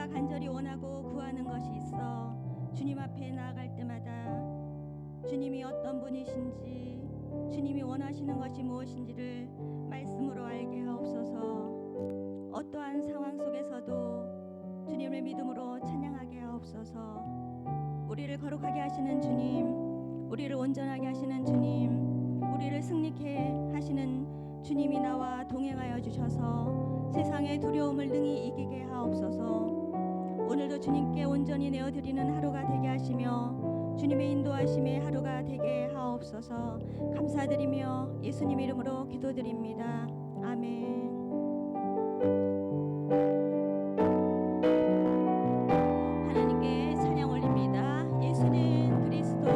내가 간절히 원하고 구하는 것이 있어 주님 앞에 나아갈 때마다 주님이 어떤 분이신지, 주님이 원하시는 것이 무엇인지를 말씀으로 알게 하옵소서. 어떠한 상황 속에서도 주님을 믿음으로 찬양하게 하옵소서. 우리를 거룩하게 하시는 주님, 우리를 온전하게 하시는 주님, 우리를 승리케 하시는 주님이 나와 동행하여 주셔서 세상의 두려움을 능히 이기게 하옵소서. 오늘도 주님께 온전히 내어드리는 하루가 되게 하시며 주님의 인도하심의 하루가 되게 하옵소서. 감사드리며 예수님 이름으로 기도드립니다. 아멘. 하나님께 찬양 올립니다. 예수는 그리스도.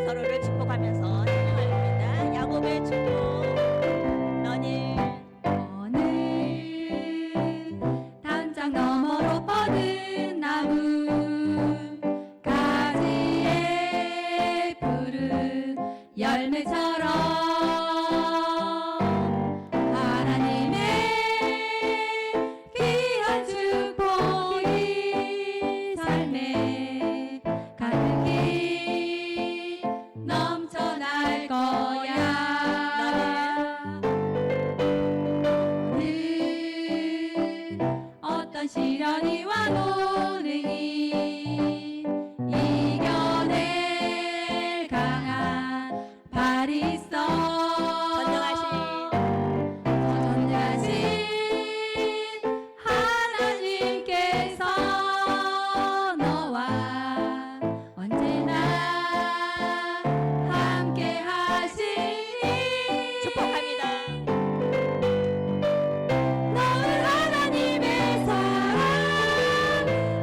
서로를 축복하면서 찬양합니다. 야곱의 축복. 너는 단장 너머로 뻗은 나무 가지에 푸른 열매처럼 하나님의 귀한 축복이 삶에 가득히 넘쳐날 거야. 늘 어떤 시련이 와도 능히 이겨낼 강한 발이 있어. 전능하신 하나님께서 너와 언제나 함께 하시니 축복합니다. 너는 하나님의 사랑,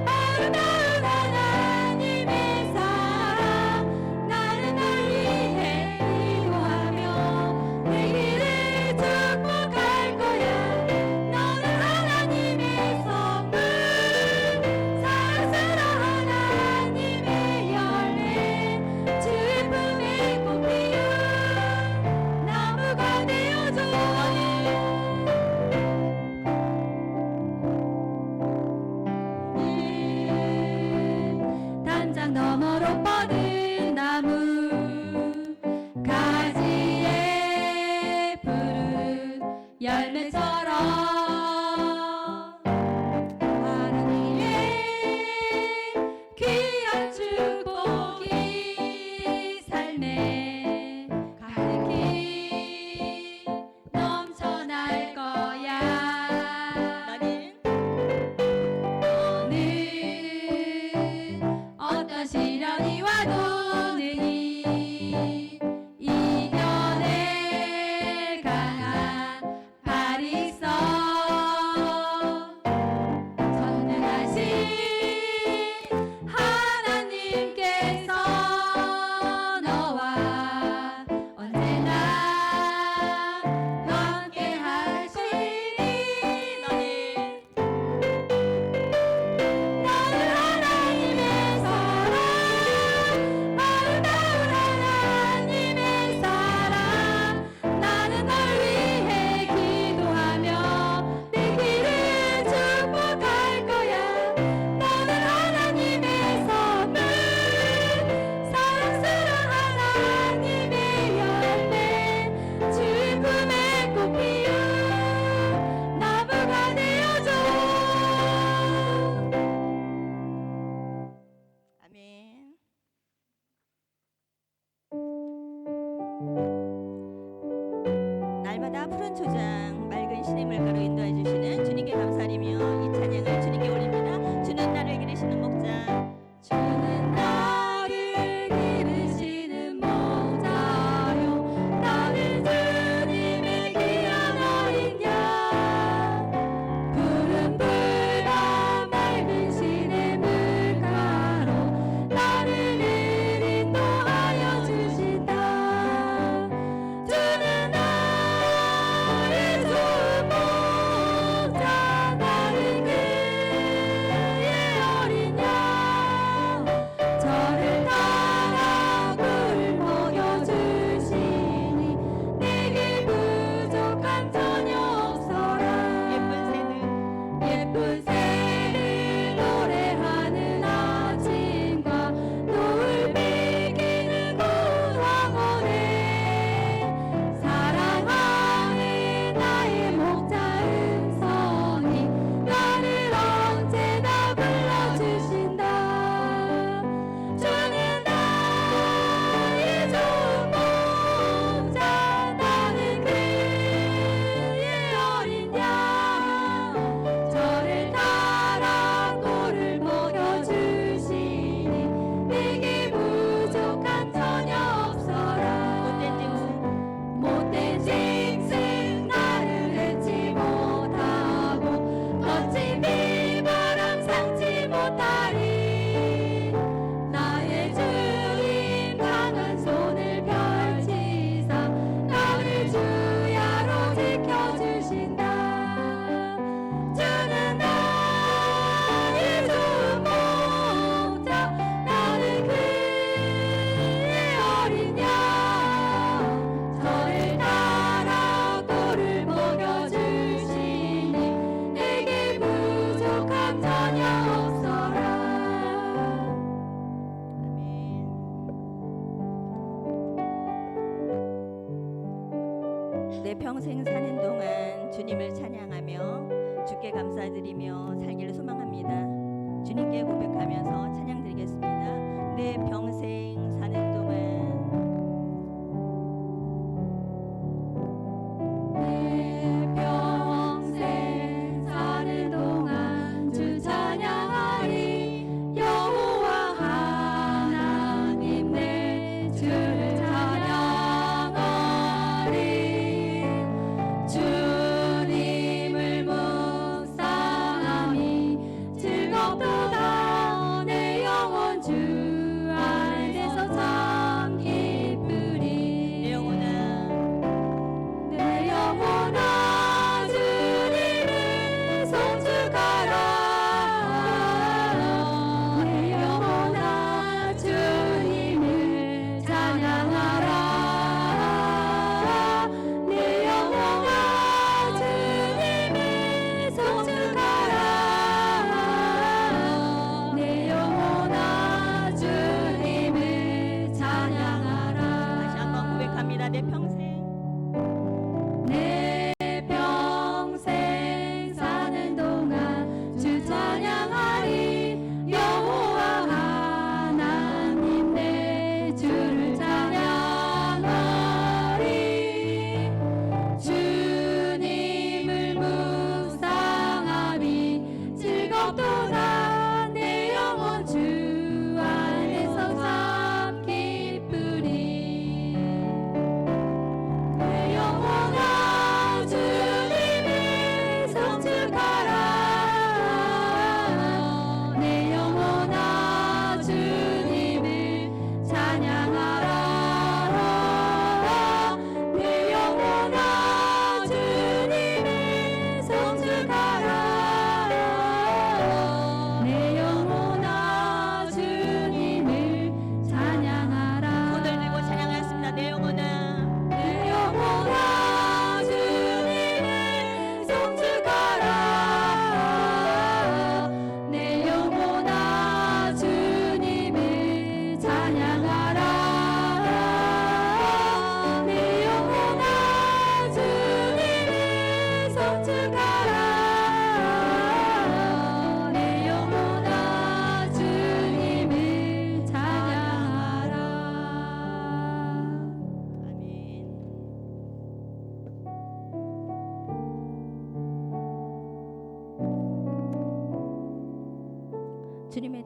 아름다운 하나님의 사랑. 나는 널 위해 기도하며 내 길을 축복할 거야. 너는 하나님의 선물, 사랑스러운 하나님의 열매, 주의 품에 꽃 피운 나무가 되어줘. 단장 너머로 뻗은 나무 가지에 푸른 열매처럼 하나님의 귀한 축복이 삶에 가득히 넘쳐날 거야. 어떤 시련이 와도 능히 이겨낼 강한 발이 있어. 전능하신 하나님께서 너와 날마다 푸른 초장 맑은 시냇 물가로 인도해 주시는 주님께 감사드리며 이 찬양을 주님께 올립니다. 주는 나를 기르시는 목자, 주는 나를 기르시는 목자요 나는 주님의 귀한 어린 양 푸른 불과 맑은 시냇 물가로 나를 인도하여 주신다. 주는 나의 좋은 목자 나는 그의 어린 양 저를 따라 꿀 먹여주시니 내게 부족함 전혀 없어라. 예쁜 새를 노래하는 아침과 노을 비기는 그 황혼에 사랑하는 나의 목자 음성이 나를 언제나 불러주신다. 주는 나의 좋은 목자 나는 그의 어린 양 저를 따라 꿀을 먹여주시니 내게 부족함 전혀 없어라. 못된 짐승 나를 해치 못하고 거친 비바람 상치 못하리. 나의 주님 강한 손을 펼치사 나를 주야로 지켜주신다. 주는 나의 좋은 목자 나는 그의 어린 양 저를 따라 꿀을 먹여주시니 내게 부족함 전혀 없어라. 내 평생 사는 동안 주님을 찬양하며 주께 감사드리며 살기를 소망합니다. 주님께 고백하면서 찬양드리겠습니다. 내 평생 사는 동안 내 평생 사는 동안 주 찬양하리. 여호와 하나님 내 주를 찬양하리. 주님을 묵상함이 즐겁도다. 내 영혼 주 안에서 참 기쁘리. 내 영혼아 내 영혼아 주님을 송축하라. 내 영혼아 주님을 찬양하라. 내 영혼아 주님을 송축하라. 내 영혼아 주님을 찬양하라. 다시 한번 고백합니다. 내 평생 내 평생 사는 동안 주 찬양하리. 여호와 하나님 내 주를 찬양하리. 주님을 묵상함이 즐겁도다. 내 영혼 주 안에서 참 기쁘리.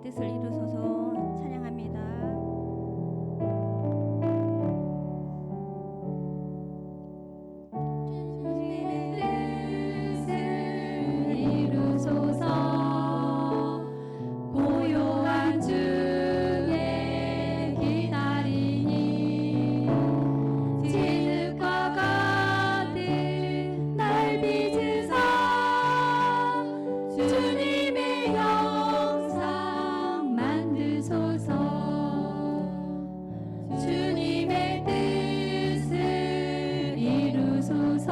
뜻을 이루소서. 찬양합니다. 이루소서. 고요한 중에 기다리니 진흙과 같은 날 빚으사 주님의 형상 만드소서. 주님의 뜻을 이루소서.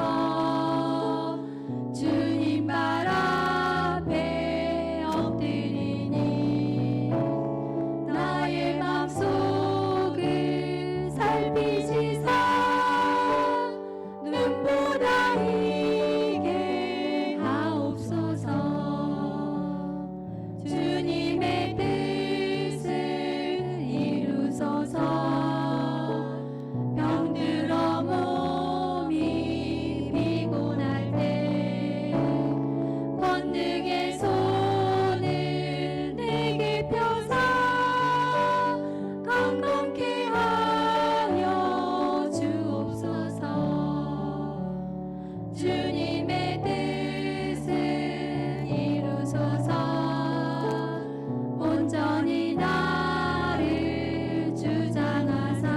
주님 발 앞에 엎드리니 나의 맘속을 살피시사 눈보다 이게 하옵소서. 주님의 뜻을 이루소서. 병들어 몸이 피곤할 때 권능의 손을 내게 펴사 강건케 하여 주옵소서. 주님의 뜻을 이루소서. 온전히 나를 주장하사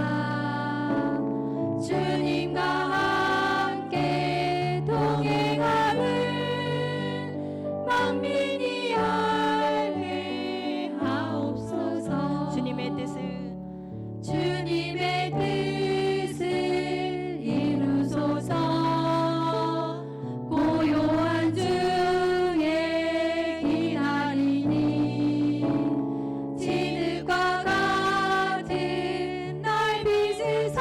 주님과 함께 동행하는 만민이 알게 하옵소서. 주님의 뜻을 주님의 뜻을 이루소서. 고요한 중에 기다리니 진흙과 같은 날 빚으사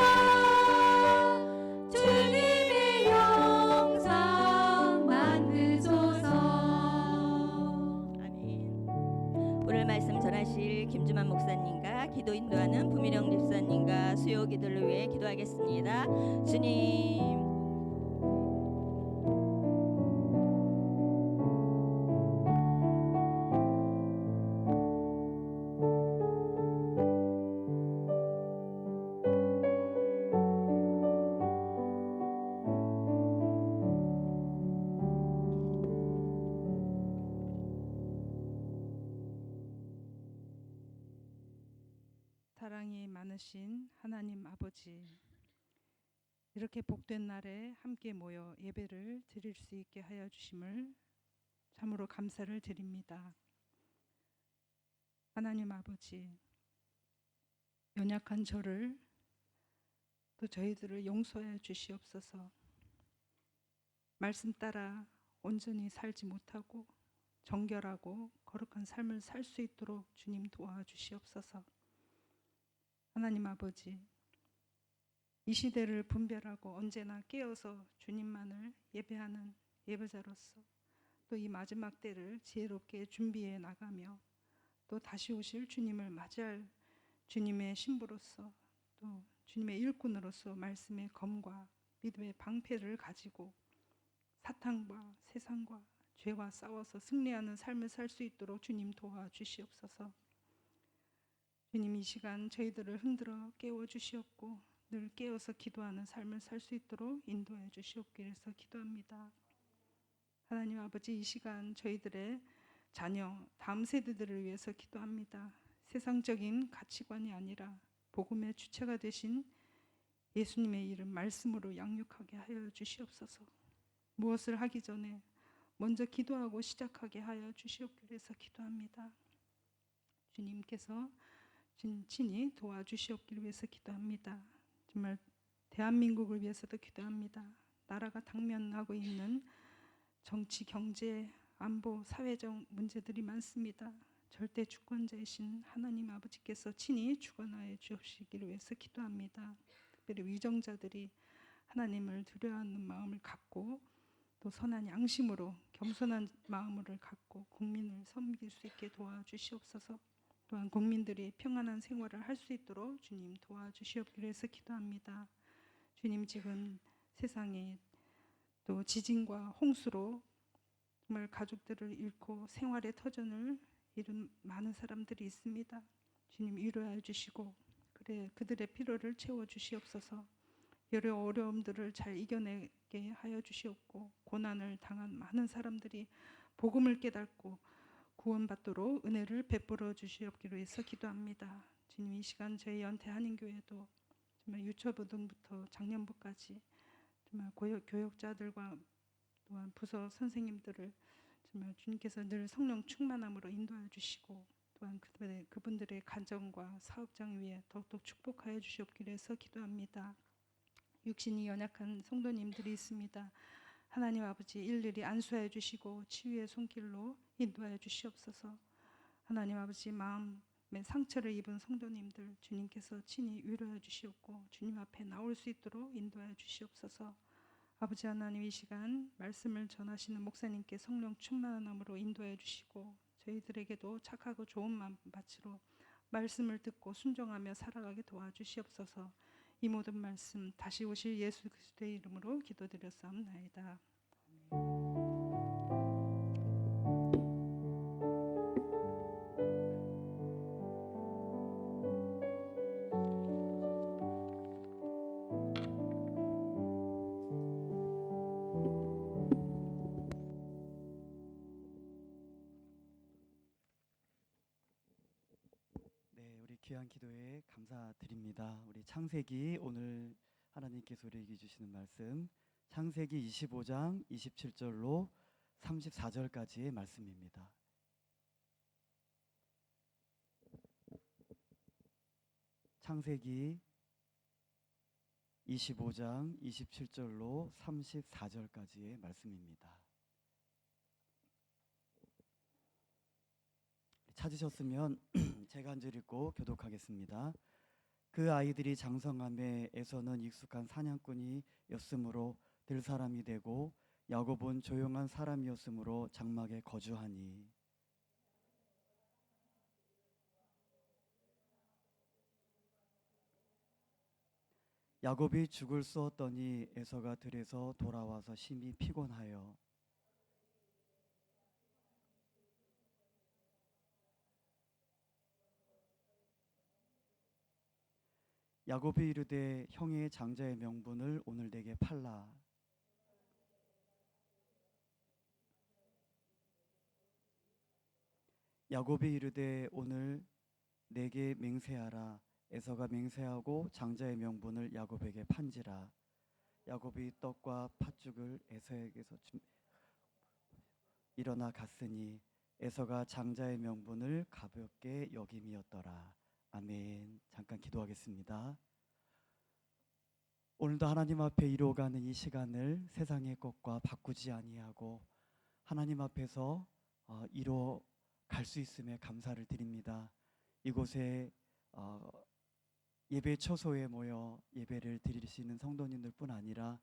주님의 형상 만드소서. 아멘. 오늘 말씀 전하실 김주만 목사님과 기도 인도하는 부미령 집사님과 수요 기도를 위해 기도하겠습니다. 주님, 사랑이 많으신 하나님 아버지, 이렇게 복된 날에 함께 모여 예배를 드릴 수 있게 하여 주심을 참으로 감사를 드립니다. 하나님 아버지, 연약한 저를 또 저희들을 용서하여 주시옵소서. 말씀 따라 온전히 살지 못하고 정결하고 거룩한 삶을 살 수 있도록 주님 도와주시옵소서. 하나님 아버지, 이 시대를 분별하고 언제나 깨어서 주님만을 예배하는 예배자로서 또 이 마지막 때를 지혜롭게 준비해 나가며 또 다시 오실 주님을 맞이할 주님의 신부로서 또 주님의 일꾼으로서 말씀의 검과 믿음의 방패를 가지고 사탄과 세상과 죄와 싸워서 승리하는 삶을 살 수 있도록 주님 도와주시옵소서. 주님, 이 시간 저희들을 흔들어 깨워주시옵고 늘 깨어서 기도하는 삶을 살 수 있도록 인도해 주시옵기 위해서 기도합니다. 하나님 아버지, 이 시간 저희들의 자녀, 다음 세대들을 위해서 기도합니다. 세상적인 가치관이 아니라 복음의 주체가 되신 예수님의 이름 말씀으로 양육하게 하여 주시옵소서. 무엇을 하기 전에 먼저 기도하고 시작하게 하여 주시옵기 위해서 기도합니다. 주님께서 친히 도와주시옵기를 위해서 기도합니다. 정말 대한민국을 위해서도 기도합니다. 나라가 당면하고 있는 정치, 경제, 안보, 사회적 문제들이 많습니다. 절대 주권자이신 하나님 아버지께서 친히 주관하여 주시기를 위해서 기도합니다. 특별히 위정자들이 하나님을 두려워하는 마음을 갖고 또 선한 양심으로 겸손한 마음을 갖고 국민을 섬길 수 있게 도와주시옵소서. 또한 국민들이 평안한 생활을 할 수 있도록 주님 도와주시옵기를 해서 기도합니다. 주님, 지금 세상에 또 지진과 홍수로 정말 가족들을 잃고 생활의 터전을 잃은 많은 사람들이 있습니다. 주님 위로해 주시고 그래 그들의 필요를 채워 주시옵소서. 여러 어려움들을 잘 이겨내게 하여 주시옵고 고난을 당한 많은 사람들이 복음을 깨닫고 구원받도록 은혜를 베풀어 주시옵기로 해서 기도합니다. 주님 이 시간 저희 연태 한인교회도 정말 유초부등부터 작년부까지 정말 교역자들과 또한 부서 선생님들을 정말 주님께서 늘 성령 충만함으로 인도하여 주시고 또한 그분들의 가정과 사업장 위에 더욱더 축복하여 주시옵기로 해서 기도합니다. 육신이 연약한 성도님들이 있습니다. 하나님 아버지 일일이 안수하여 주시고 치유의 손길로 인도하여 주시옵소서. 하나님 아버지 마음의 상처를 입은 성도님들 주님께서 친히 위로해 주시옵고 주님 앞에 나올 수 있도록 인도하여 주시옵소서. 아버지 하나님 이 시간 말씀을 전하시는 목사님께 성령 충만함으로 인도해 주시고 저희들에게도 착하고 좋은 마음밭으로 말씀을 듣고 순종하며 살아가게 도와주시옵소서. 이 모든 말씀 다시 오실 예수 그리스도의 이름으로 기도드렸사옵나이다. 네, 우리 귀한 기도에 감사드립니다. 우리 창세기 오늘 하나님께서 우리에게 주시는 말씀 창세기 25장 27절로 34절까지의 말씀입니다. 창세기 25장 27절로 34절까지의 말씀입니다. 찾으셨으면 제가 한 절 읽고 교독하겠습니다. 그 아이들이 장성함에 에서는 익숙한 사냥꾼이었으므로 들 사람이 되고 야곱은 조용한 사람이었으므로 장막에 거주하니 야곱이 죽을 쏘았더니 에서가 들에서 돌아와서 심히 피곤하여 야곱이 이르되 형의 장자의 명분을 오늘 내게 팔라. 야곱이 이르되 오늘 내게 맹세하라. 에서가 맹세하고 장자의 명분을 야곱에게 판지라. 야곱이 떡과 팥죽을 에서에게서 일어나 갔으니 에서가 장자의 명분을 가볍게 여김이었더라. 아멘. 잠깐 기도하겠습니다. 오늘도 하나님 앞에 이루어가는 이 시간을 세상의 것과 바꾸지 아니하고 하나님 앞에서 이루어 갈 수 있음에 감사를 드립니다. 이곳에 예배 처소에 모여 예배를 드리시는 성도님들 뿐 아니라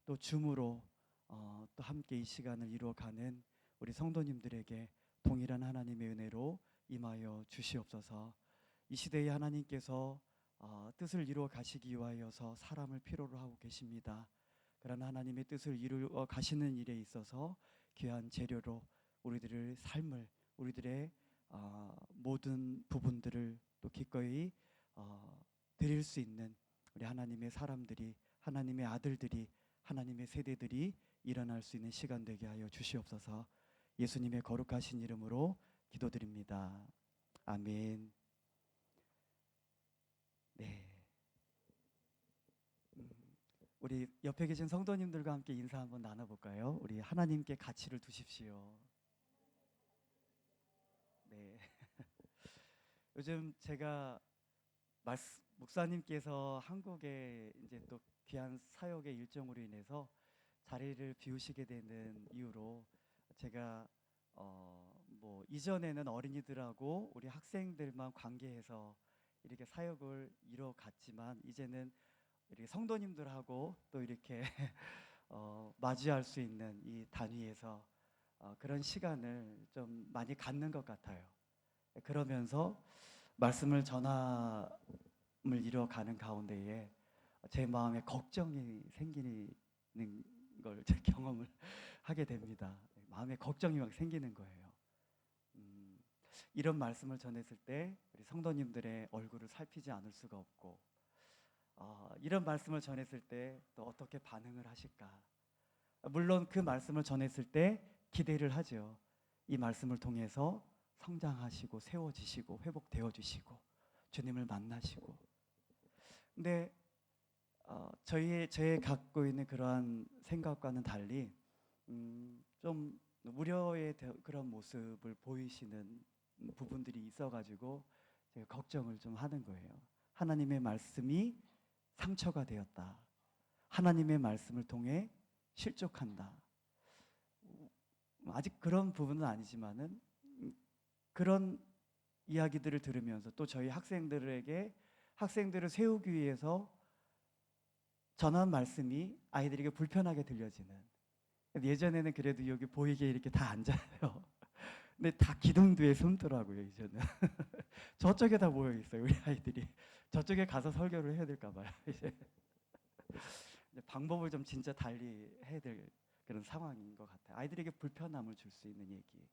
또 줌으로 또 함께 이 시간을 이루어가는 우리 성도님들에게 동일한 하나님의 은혜로 임하여 주시옵소서. 이 시대에 하나님께서 뜻을 이루어 가시기 위하여서 사람을 필요로 하고 계십니다. 그러나 하나님의 뜻을 이루어 가시는 일에 있어서 귀한 재료로 우리들의 삶을 우리들의 모든 부분들을 또 기꺼이 드릴 수 있는 우리 하나님의 사람들이 하나님의 아들들이 하나님의 세대들이 일어날 수 있는 시간 되게 하여 주시옵소서. 예수님의 거룩하신 이름으로 기도드립니다. 아멘. 네. 우리 옆에 계신 성도님들과 함께 인사 한번 나눠볼까요? 우리 하나님께 가치를 두십시오. 네. 요즘 제가 목사님께서 한국에 이제 또 귀한 사역의 일정으로 인해서 자리를 비우시게 되는 이유로 제가 뭐 이전에는 어린이들하고 우리 학생들만 관계해서 이렇게 사역을 이뤄갔지만 이제는 이렇게 성도님들하고 또 이렇게 맞이할 수 있는 이 단위에서 그런 시간을 좀 많이 갖는 것 같아요. 그러면서 말씀을 전함을 이뤄가는 가운데에 제 마음에 걱정이 생기는 걸 제 경험을 하게 됩니다. 마음에 걱정이 막 생기는 거예요. 이런 말씀을 전했을 때 우리 성도님들의 얼굴을 살피지 않을 수가 없고, 이런 말씀을 전했을 때 또 어떻게 반응을 하실까? 물론 그 말씀을 전했을 때 기대를 하죠. 이 말씀을 통해서 성장하시고 세워지시고 회복되어 주시고 주님을 만나시고. 근데 저의 갖고 있는 그러한 생각과는 달리 좀 우려의 그런 모습을 보이시는 부분들이 있어가지고 제가 걱정을 좀 하는 거예요. 하나님의 말씀이 상처가 되었다. 하나님의 말씀을 통해 실족한다. 아직 그런 부분은 아니지만은 그런 이야기들을 들으면서 또 저희 학생들을 세우기 위해서 전한 말씀이 아이들에게 불편하게 들려지는. 예전에는 그래도 여기 보이게 이렇게 다 앉아요. 근데 다 기둥뒤에 숨더라고요, 이제는. 저쪽에 다 모여 있어요, 우리 아이들이. 저쪽에 가서 설교를 해야 될까 봐요, 이제. 방법을 좀 진짜 달리 해야 될 그런 상황인 것 같아요. 아이들에게 불편함을 줄 수 있는 얘기.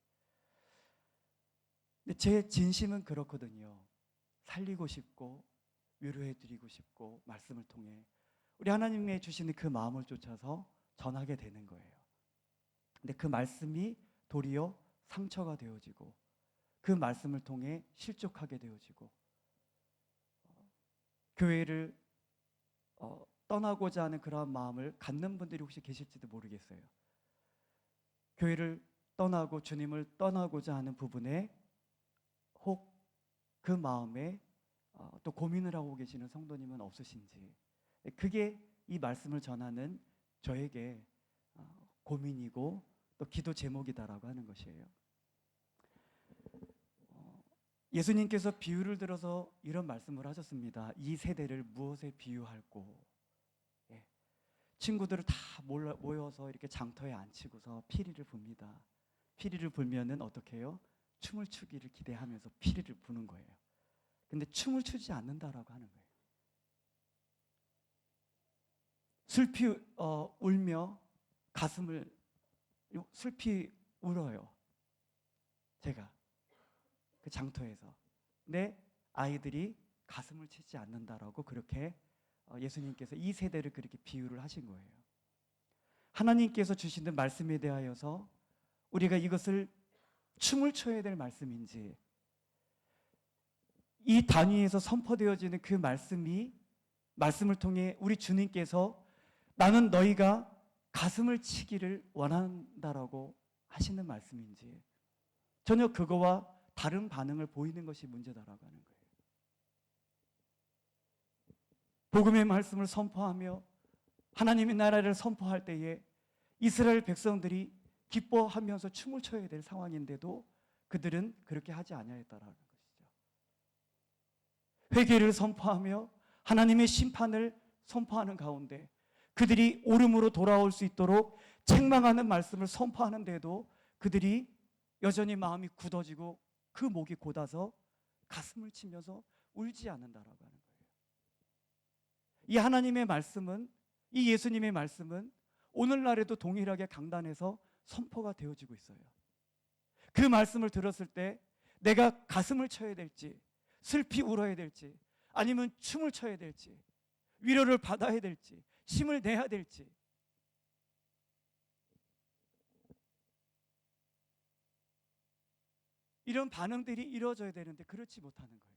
근데 제 진심은 그렇거든요. 살리고 싶고 위로해 드리고 싶고 말씀을 통해 우리 하나님의 주시는 그 마음을 쫓아서 전하게 되는 거예요. 근데 그 말씀이 도리어 상처가 되어지고 그 말씀을 통해 실족하게 되어지고 교회를 떠나고자 하는 그러한 마음을 갖는 분들이 혹시 계실지도 모르겠어요. 교회를 떠나고 주님을 떠나고자 하는 부분에 혹 그 마음에 또 고민을 하고 계시는 성도님은 없으신지. 그게 이 말씀을 전하는 저에게 고민이고 또 기도 제목이다라고 하는 것이에요. 예수님께서 비유를 들어서 이런 말씀을 하셨습니다. 이 세대를 무엇에 비유할꼬? 친구들을 다 모여서 이렇게 장터에 앉히고서 피리를 붑니다. 피리를 불면은 어떻게 해요? 춤을 추기를 기대하면서 피리를 부는 거예요. 근데 춤을 추지 않는다라고 하는 거예요. 슬피 울며 가슴을 슬피 울어요. 제가 그 장터에서. 근데 아이들이 가슴을 치지 않는다라고 그렇게 예수님께서 이 세대를 그렇게 비유를 하신 거예요. 하나님께서 주시는 말씀에 대하여서 우리가 이것을 춤을 춰야 될 말씀인지, 이 단위에서 선포되어지는 그 말씀을 통해 우리 주님께서 나는 너희가 가슴을 치기를 원한다라고 하시는 말씀인지, 전혀 그거와 다른 반응을 보이는 것이 문제다라고 하는 거예요. 복음의 말씀을 선포하며 하나님의 나라를 선포할 때에 이스라엘 백성들이 기뻐하면서 춤을 춰야 될 상황인데도 그들은 그렇게 하지 아니하였다라는 것이죠. 회개를 선포하며 하나님의 심판을 선포하는 가운데 그들이 옳음으로 돌아올 수 있도록 책망하는 말씀을 선포하는데도 그들이 여전히 마음이 굳어지고 그 목이 곧아서 가슴을 치면서 울지 않는다라고 하는 거예요. 이 하나님의 말씀은, 이 예수님의 말씀은 오늘날에도 동일하게 강단에서 선포가 되어지고 있어요. 그 말씀을 들었을 때 내가 가슴을 쳐야 될지, 슬피 울어야 될지, 아니면 춤을 춰야 될지, 위로를 받아야 될지, 힘을 내야 될지, 이런 반응들이 이루어져야 되는데 그렇지 못하는 거예요.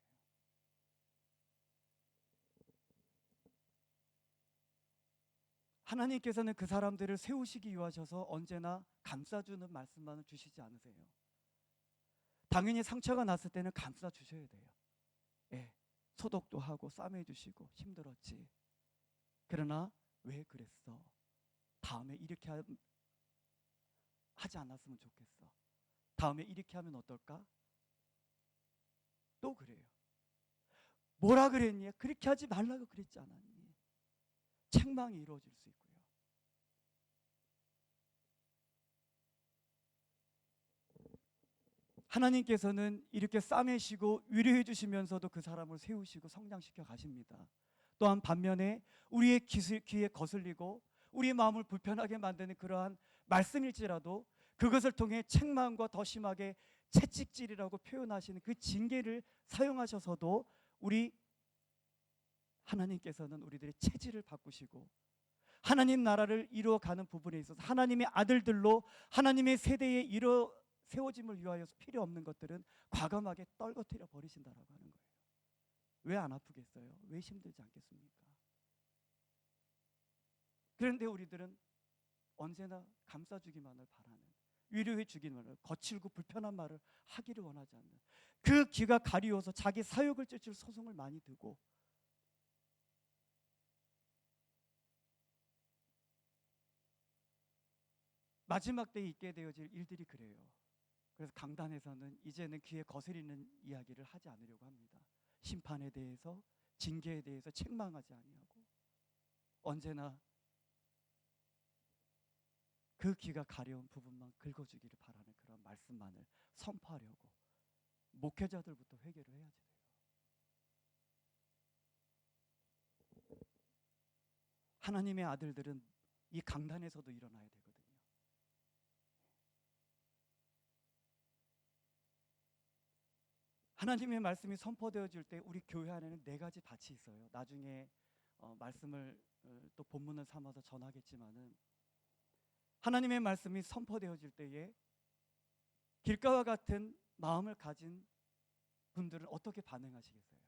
하나님께서는 그 사람들을 세우시기 위하셔서 언제나 감싸주는 말씀만은 주시지 않으세요. 당연히 상처가 났을 때는 감싸 주셔야 돼요. 소독도 하고 싸매 주시고 힘들었지. 그러나 왜 그랬어? 다음에 이렇게 하지 않았으면 좋겠어. 다음에 이렇게 하면 어떨까? 또 그래요. 뭐라 그랬니? 그렇게 하지 말라고 그랬지 않았니? 책망이 이루어질 수 있고요. 하나님께서는 이렇게 싸매시고 위로해 주시면서도 그 사람을 세우시고 성장시켜 가십니다. 또한 반면에 우리의 귀에 거슬리고 우리의 마음을 불편하게 만드는 그러한 말씀일지라도 그것을 통해 책망과 더 심하게 채찍질이라고 표현하시는 그 징계를 사용하셔서도 우리 하나님께서는 우리들의 체질을 바꾸시고 하나님 나라를 이루어가는 부분에 있어서 하나님의 아들들로 하나님의 세대에 세워짐을 위하여 필요 없는 것들은 과감하게 떨궈뜨려 버리신다라고 하는 거예요. 왜 안 아프겠어요? 왜 힘들지 않겠습니까? 그런데 우리들은 언제나 감싸주기만을 바라는, 위로해 주기만을, 거칠고 불편한 말을 하기를 원하지 않는, 그 귀가 가리워서 자기 사욕을 쫓을 소송을 많이 두고 마지막 때에 있게 되어질 일들이 그래요. 그래서 강단에서는 이제는 귀에 거스리는 이야기를 하지 않으려고 합니다. 심판에 대해서, 징계에 대해서 책망하지 아니하고 언제나 그 귀가 가려운 부분만 긁어주기를 바라는 그런 말씀만을 선포하려고 목회자들부터 회개를 해야지 돼요. 하나님의 아들들은 이 강단에서도 일어나야 되거든요. 하나님의 말씀이 선포되어질 때 우리 교회 안에는 4가지 밭이 있어요. 나중에 말씀을 또 본문을 삼아서 전하겠지만은, 하나님의 말씀이 선포되어질 때에 길가와 같은 마음을 가진 분들은 어떻게 반응하시겠어요?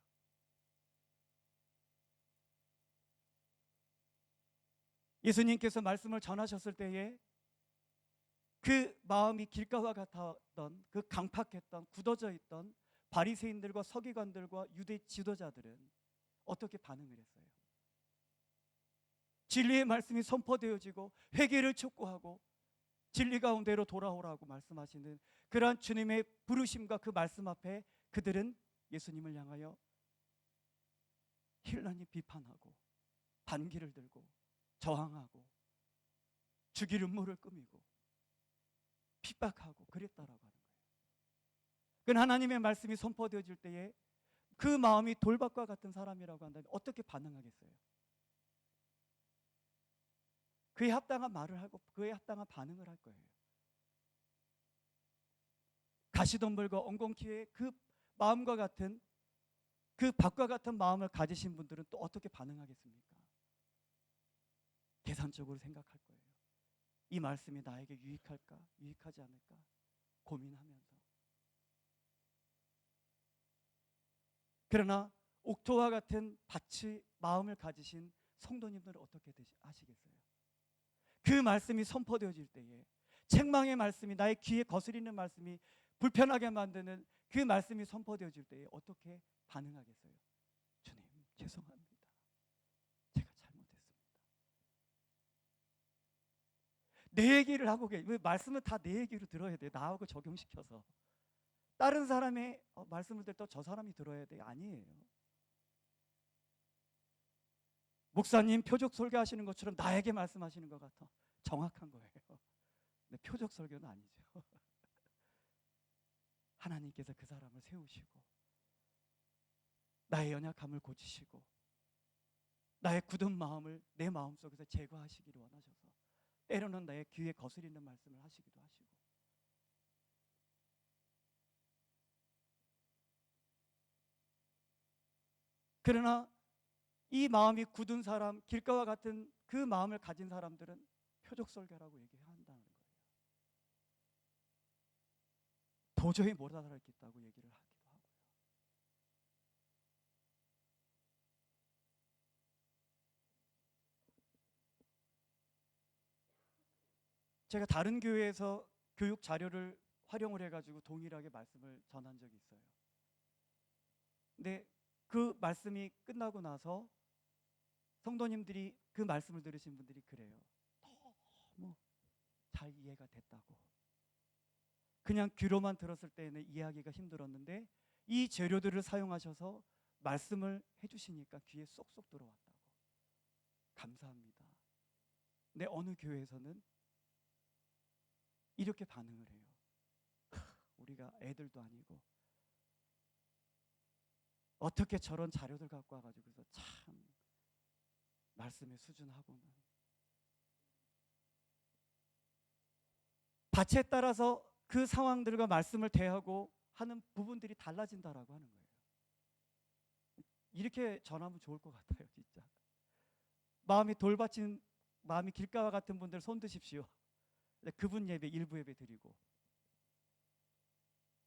예수님께서 말씀을 전하셨을 때에 그 마음이 길가와 같았던, 그 강팍했던, 굳어져 있던 바리새인들과 서기관들과 유대 지도자들은 어떻게 반응을 했어요? 진리의 말씀이 선포되어지고 회개를 촉구하고 진리 가운데로 돌아오라고 말씀하시는 그러한 주님의 부르심과 그 말씀 앞에 그들은 예수님을 향하여 힐난히 비판하고 반기를 들고 저항하고 죽일 음모를 꾸미고 핍박하고 그랬다라고 하는 거예요. 그 하나님의 말씀이 선포되어질 때에 그 마음이 돌밭과 같은 사람이라고 한다면 어떻게 반응하겠어요? 그에 합당한 말을 하고 그에 합당한 반응을 할 거예요. 가시덤불과 엉겅퀴의 그 마음과 같은, 그 밭과 같은 마음을 가지신 분들은 또 어떻게 반응하겠습니까? 계산적으로 생각할 거예요. 이 말씀이 나에게 유익할까, 유익하지 않을까 고민하면서. 그러나 옥토와 같은 밭의 마음을 가지신 성도님들은 어떻게 하시겠어요? 그 말씀이 선포되어질 때에, 책망의 말씀이, 나의 귀에 거스리는 말씀이 불편하게 만드는 그 말씀이 선포되어질 때에 어떻게 반응하겠어요? 주님, 죄송합니다. 제가 잘못했습니다. 내 얘기를 하고 왜 말씀은 다 내 얘기로 들어야 돼요? 나하고 적용시켜서. 다른 사람의 말씀을 들을 때 저 사람이 들어야 돼요? 아니에요. 목사님 표적 설교하시는 것처럼 나에게 말씀하시는 것 같아. 정확한 거예요. 근데 표적 설교는 아니죠. 하나님께서 그 사람을 세우시고 나의 연약함을 고치시고 나의 굳은 마음을 내 마음속에서 제거하시기를 원하셔서 때로는 나의 귀에 거스리는 말씀을 하시기도 하시고, 그러나 이 마음이 굳은 사람, 길가와 같은 그 마음을 가진 사람들은 표적 설교라고 얘기한다는 거예요. 도저히 못 알아듣겠다고 얘기를 하기도 하고요. 제가 다른 교회에서 교육 자료를 활용을 해가지고 동일하게 말씀을 전한 적이 있어요. 근데 그 말씀이 끝나고 나서 성도님들이, 그 말씀을 들으신 분들이 그래요. 너무 잘 이해가 됐다고. 그냥 귀로만 들었을 때는 이해하기가 힘들었는데 이 재료들을 사용하셔서 말씀을 해주시니까 귀에 쏙쏙 들어왔다고. 감사합니다. 근데 어느 교회에서는 이렇게 반응을 해요. 우리가 애들도 아니고 어떻게 저런 자료들 갖고 와가지고서 참 말씀의 수준하고는. 밭에 따라서 그 상황들과 말씀을 대하고 하는 부분들이 달라진다라고 하는 거예요. 이렇게 전하면 좋을 것 같아요, 진짜. 마음이 돌받친, 마음이 길가와 같은 분들 손 드십시오. 그분 예배, 일부 예배 드리고,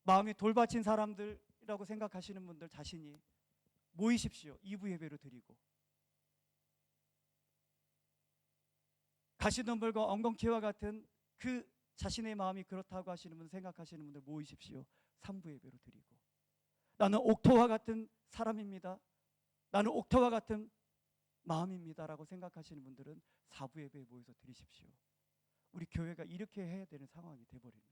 마음이 돌받친 사람들이라고 생각하시는 분들 자신이 모이십시오. 2부 예배로 드리고, 가시덤불과 엉겅퀴와 같은 그 자신의 마음이 그렇다고 하시는 분, 생각하시는 분들 모이십시오. 3부 예배로 드리고, 나는 옥토와 같은 사람입니다, 나는 옥토와 같은 마음입니다라고 생각하시는 분들은 4부 예배에 모여서 드리십시오. 우리 교회가 이렇게 해야 되는 상황이 돼버리는,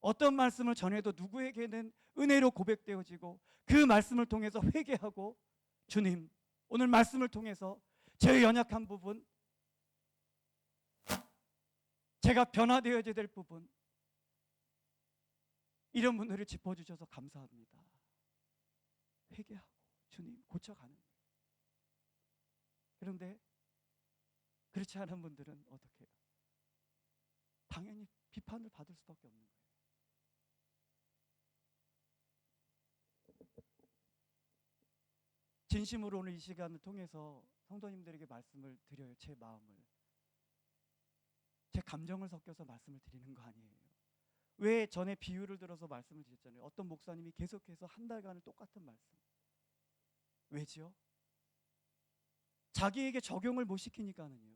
어떤 말씀을 전해도 누구에게는 은혜로 고백되어지고 그 말씀을 통해서 회개하고, 주님 오늘 말씀을 통해서 제 연약한 부분, 제가 변화되어야 될 부분, 이런 분들을 짚어주셔서 감사합니다. 회개하고 주님 고쳐가는 거예요. 그런데 그렇지 않은 분들은 어떻게 해요? 당연히 비판을 받을 수밖에 없는 거예요. 진심으로 오늘 이 시간을 통해서 성도님들에게 말씀을 드려요. 제 마음을, 제 감정을 섞여서 말씀을 드리는 거 아니에요. 왜 전에 비유를 들어서 말씀을 드렸잖아요. 어떤 목사님이 계속해서 한 달간을 똑같은 말씀. 왜지요? 자기에게 적용을 못 시키니까는요.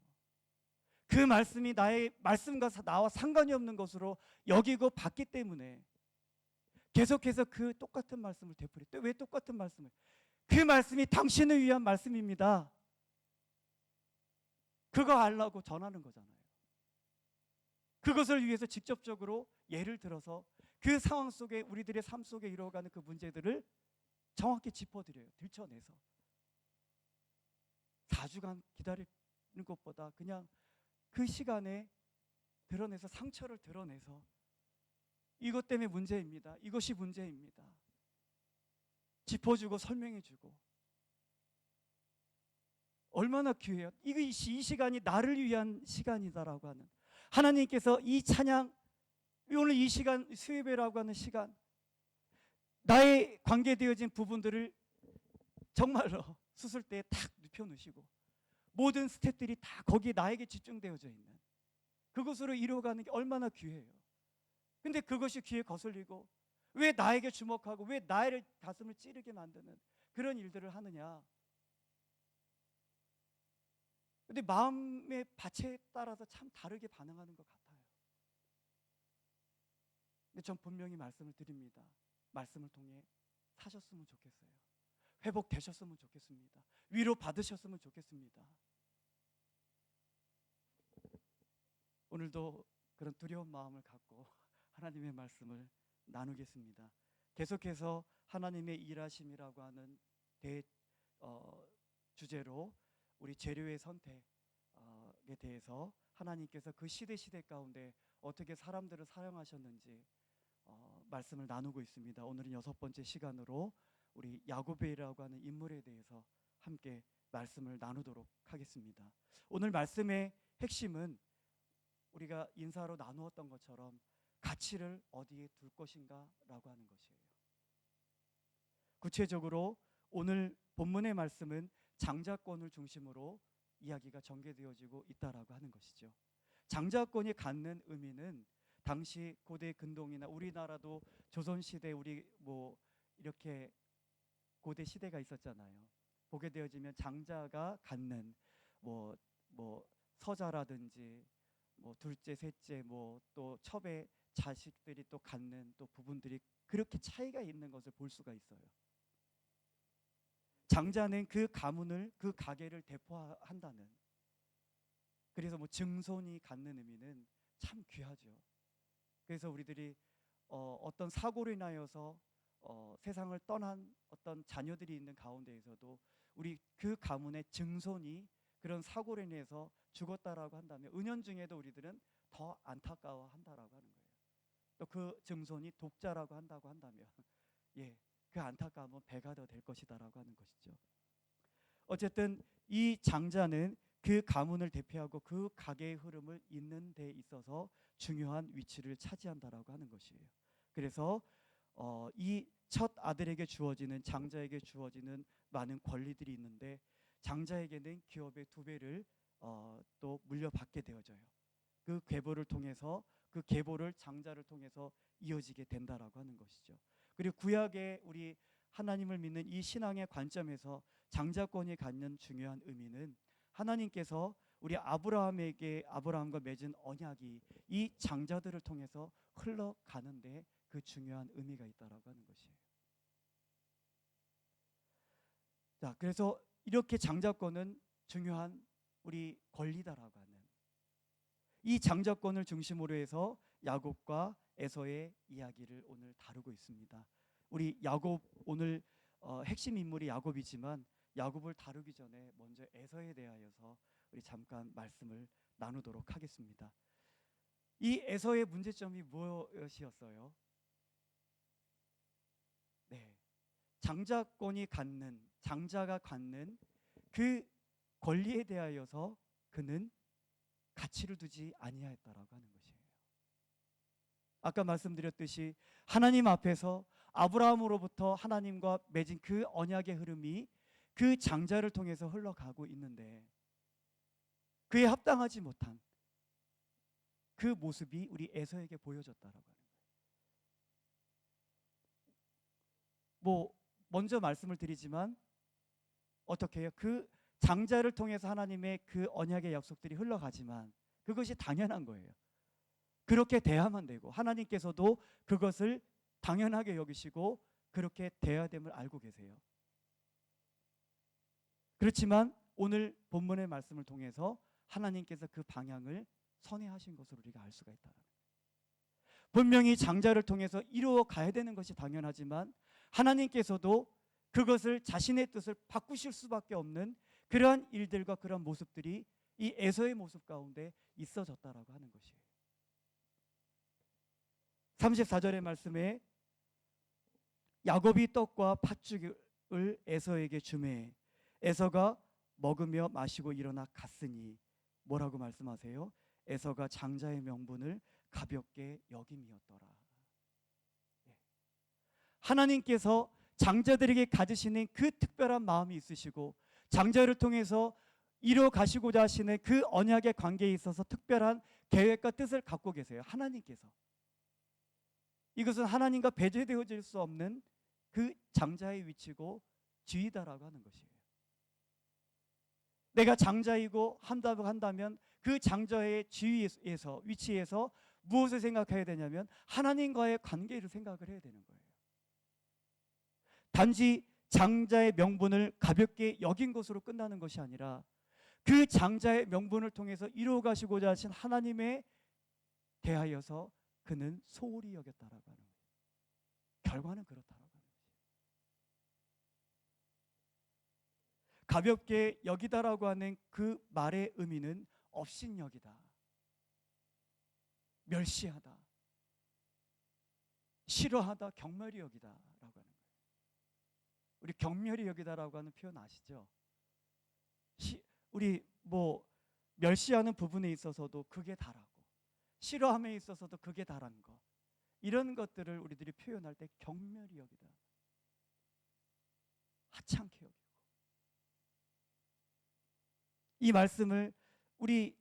그 말씀이 나의 말씀과 나와 상관이 없는 것으로 여기고 봤기 때문에 계속해서 그 똑같은 말씀을 되풀이. 왜 똑같은 말씀을? 그 말씀이 당신을 위한 말씀입니다. 그거 알라고 전하는 거잖아요. 그것을 위해서 직접적으로 예를 들어서 그 상황 속에, 우리들의 삶 속에 이루어가는 그 문제들을 정확히 짚어드려요. 들춰내서 4주간 기다리는 것보다 그냥 그 시간에 드러내서, 상처를 드러내서 이것 때문에 문제입니다, 이것이 문제입니다, 짚어주고 설명해주고. 얼마나 귀해요. 이 시간이 나를 위한 시간이다라고 하는, 하나님께서 이 찬양, 오늘 이 시간 수예배라고 하는 시간, 나의 관계되어진 부분들을 정말로 수술대에 탁 눕혀놓으시고 모든 스태프들이 다 거기에 나에게 집중되어져 있는 그것으로 이루어가는 게 얼마나 귀해요. 근데 그것이 귀에 거슬리고 왜 나에게 주목하고 왜 나의 가슴을 찌르게 만드는 그런 일들을 하느냐. 근데 마음의 바체에 따라서 참 다르게 반응하는 것 같아요. 근데 전 분명히 말씀을 드립니다. 말씀을 통해 사셨으면 좋겠어요. 회복되셨으면 좋겠습니다. 위로 받으셨으면 좋겠습니다. 오늘도 그런 두려운 마음을 갖고 하나님의 말씀을 나누겠습니다. 계속해서 하나님의 일하심이라고 하는 주제로 우리 재료의 선택에 대해서 하나님께서 그 시대 가운데 어떻게 사람들을 사용하셨는지 말씀을 나누고 있습니다. 오늘은 6번째 시간으로 우리 야고보라고 하는 인물에 대해서 함께 말씀을 나누도록 하겠습니다. 오늘 말씀의 핵심은 우리가 인사로 나누었던 것처럼 가치를 어디에 둘 것인가 라고 하는 것이에요. 구체적으로 오늘 본문의 말씀은 장자권을 중심으로 이야기가 전개되어지고 있다라고 하는 것이죠. 장자권이 갖는 의미는 당시 고대 근동이나 우리나라도 조선시대 우리 이렇게 고대 시대가 있었잖아요. 보게 되어지면 장자가 갖는 서자라든지 둘째, 셋째 또 첩의 자식들이 또 갖는 또 부분들이 그렇게 차이가 있는 것을 볼 수가 있어요. 장자는 그 가문을, 그 가계를 대표한다는, 그래서 증손이 갖는 의미는 참 귀하죠. 그래서 우리들이 어떤 사고로 인하여서 세상을 떠난 어떤 자녀들이 있는 가운데에서도 우리 그 가문의 증손이 그런 사고로 인해서 죽었다라고 한다면 은연중에도 우리들은 더 안타까워한다라고 하는 거예요. 또 그 증손이 독자라고 한다고 한다면 그 안타까움은 배가 더 될 것이다라고 하는 것이죠. 어쨌든 이 장자는 그 가문을 대표하고 그 가계의 흐름을 잇는 데 있어서 중요한 위치를 차지한다라고 하는 것이에요. 그래서 이 첫 아들에게 주어지는, 장자에게 주어지는 많은 권리들이 있는데 장자에게는 기업의 2배를 또 물려받게 되어져요. 그 계보를 통해서, 그 계보를 장자를 통해서 이어지게 된다라고 하는 것이죠. 그리고 구약의 우리 하나님을 믿는 이 신앙의 관점에서 장자권이 갖는 중요한 의미는 하나님께서 우리 아브라함과 맺은 언약이 이 장자들을 통해서 흘러가는데 그 중요한 의미가 있다라고 하는 것이에요. 자, 그래서 이렇게 장자권은 중요한 우리 권리다라고 하는, 이 장자권을 중심으로 해서 야곱과 에서의 이야기를 오늘 다루고 있습니다. 우리 야곱, 오늘 핵심 인물이 야곱이지만 야곱을 다루기 전에 먼저 에서에 대하여서 우리 잠깐 말씀을 나누도록 하겠습니다. 이 에서의 문제점이 무엇이었어요? 네, 장자가 갖는 그 권리에 대하여서 그는 가치를 두지 아니하였다라고 하는 것이에요. 아까 말씀드렸듯이 하나님 앞에서 아브라함으로부터 하나님과 맺은 그 언약의 흐름이 그 장자를 통해서 흘러가고 있는데 그에 합당하지 못한 그 모습이 우리 에서에게 보여졌다라고 하는 거예요. 먼저 말씀을 드리지만 어떻게 해요? 그 장자를 통해서 하나님의 그 언약의 약속들이 흘러가지만 그것이 당연한 거예요. 그렇게 대하면 되고 하나님께서도 그것을 당연하게 여기시고 그렇게 대해야 됨을 알고 계세요. 그렇지만 오늘 본문의 말씀을 통해서 하나님께서 그 방향을 선회하신 것으로 우리가 알 수가 있다. 분명히 장자를 통해서 이루어 가야 되는 것이 당연하지만 하나님께서도 그것을 자신의 뜻을 바꾸실 수밖에 없는 그러한 일들과 그러한 모습들이 이 에서의 모습 가운데 있어졌다라고 하는 것이에요. 34절의 말씀에 야곱이 떡과 팥죽을 에서에게 주매 에서가 먹으며 마시고 일어나 갔으니 뭐라고 말씀하세요? 에서가 장자의 명분을 가볍게 여김이었더라. 하나님께서 장자들에게 가지시는 그 특별한 마음이 있으시고 장자를 통해서 이루어 가시고자 하시는 그 언약의 관계에 있어서 특별한 계획과 뜻을 갖고 계세요. 하나님께서. 이것은 하나님과 배제되어질 수 없는 그 장자의 위치고 지위다라고 하는 것이에요. 내가 장자이고 한다면 그 장자의 지위에서, 위치에서 무엇을 생각해야 되냐면 하나님과의 관계를 생각을 해야 되는 거예요. 단지 장자의 명분을 가볍게 여긴 것으로 끝나는 것이 아니라 그 장자의 명분을 통해서 이루어 가시고자 하신 하나님에 대하여서 그는 소홀히 여겼다라고 하는 거예요. 결과는 그렇다라고 하는 거예요. 가볍게 여기다라고 하는 그 말의 의미는 업신여기다, 멸시하다, 싫어하다, 경멸히 여기다라고 하는 거예요. 우리 경멸히 여기다라고 하는 표현 아시죠? 우리 멸시하는 부분에 있어서도 그게 다라고, 싫어함에 있어서도 그게 다란 거, 이런 것들을 우리들이 표현할 때 경멸히 여기다, 하찮게 여기고. 이 말씀을 우리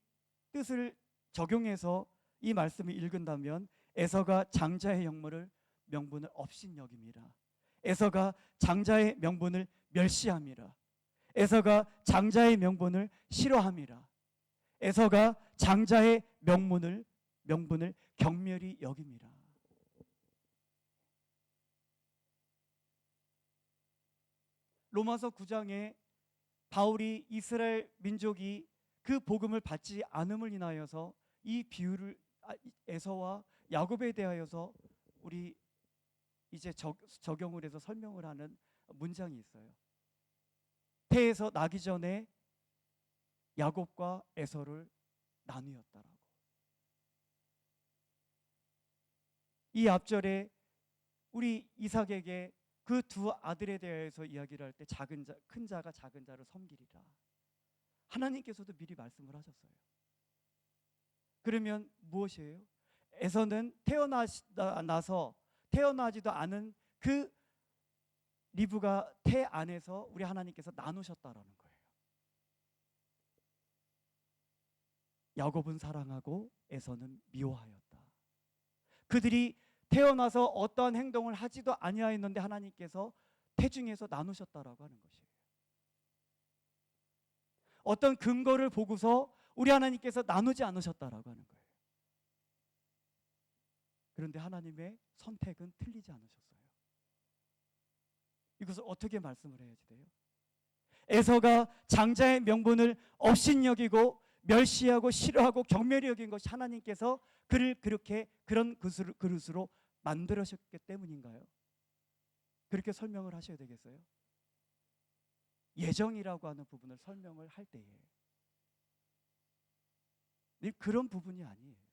뜻을 적용해서 이 말씀을 읽은다면 에서가 장자의 명분을 업신여김이라, 에서가 장자의 명분을 멸시함이라, 에서가 장자의 명분을 싫어함이라, 에서가 장자의 명분을 경멸히 여김이라. 로마서 9장에 바울이 이스라엘 민족이 그 복음을 받지 않음을 인하여서 이 비유를 에서와 야곱에 대하여서 우리 이제 적용을 해서 설명을 하는 문장이 있어요. 태에서 나기 전에 야곱과 에서를 나누었다라고. 이 앞절에 우리 이삭에게 그 두 아들에 대해서 이야기를 할 때 큰 자가 작은 자를 섬기리라. 하나님께서도 미리 말씀을 하셨어요. 그러면 무엇이에요? 에서는 태어나지도 않은 그 리브가 태 안에서 우리 하나님께서 나누셨다라는 거예요. 야곱은 사랑하고 에서는 미워하였다. 그들이 태어나서 어떠한 행동을 하지도 아니하였는데 하나님께서 태중에서 나누셨다라고 하는 것이에요. 어떤 근거를 보고서 우리 하나님께서 나누지 않으셨다라고 하는 거예요. 그런데 하나님의 선택은 틀리지 않으셨어요. 이것을 어떻게 말씀을 해야지 돼요? 에서가 장자의 명분을 업신여기고 멸시하고 싫어하고 경멸히 여긴 것이 하나님께서 그를 그렇게 그런 그릇으로 만들으셨기 때문인가요? 그렇게 설명을 하셔야 되겠어요? 예정이라고 하는 부분을 설명을 할 때에 그런 부분이 아니에요.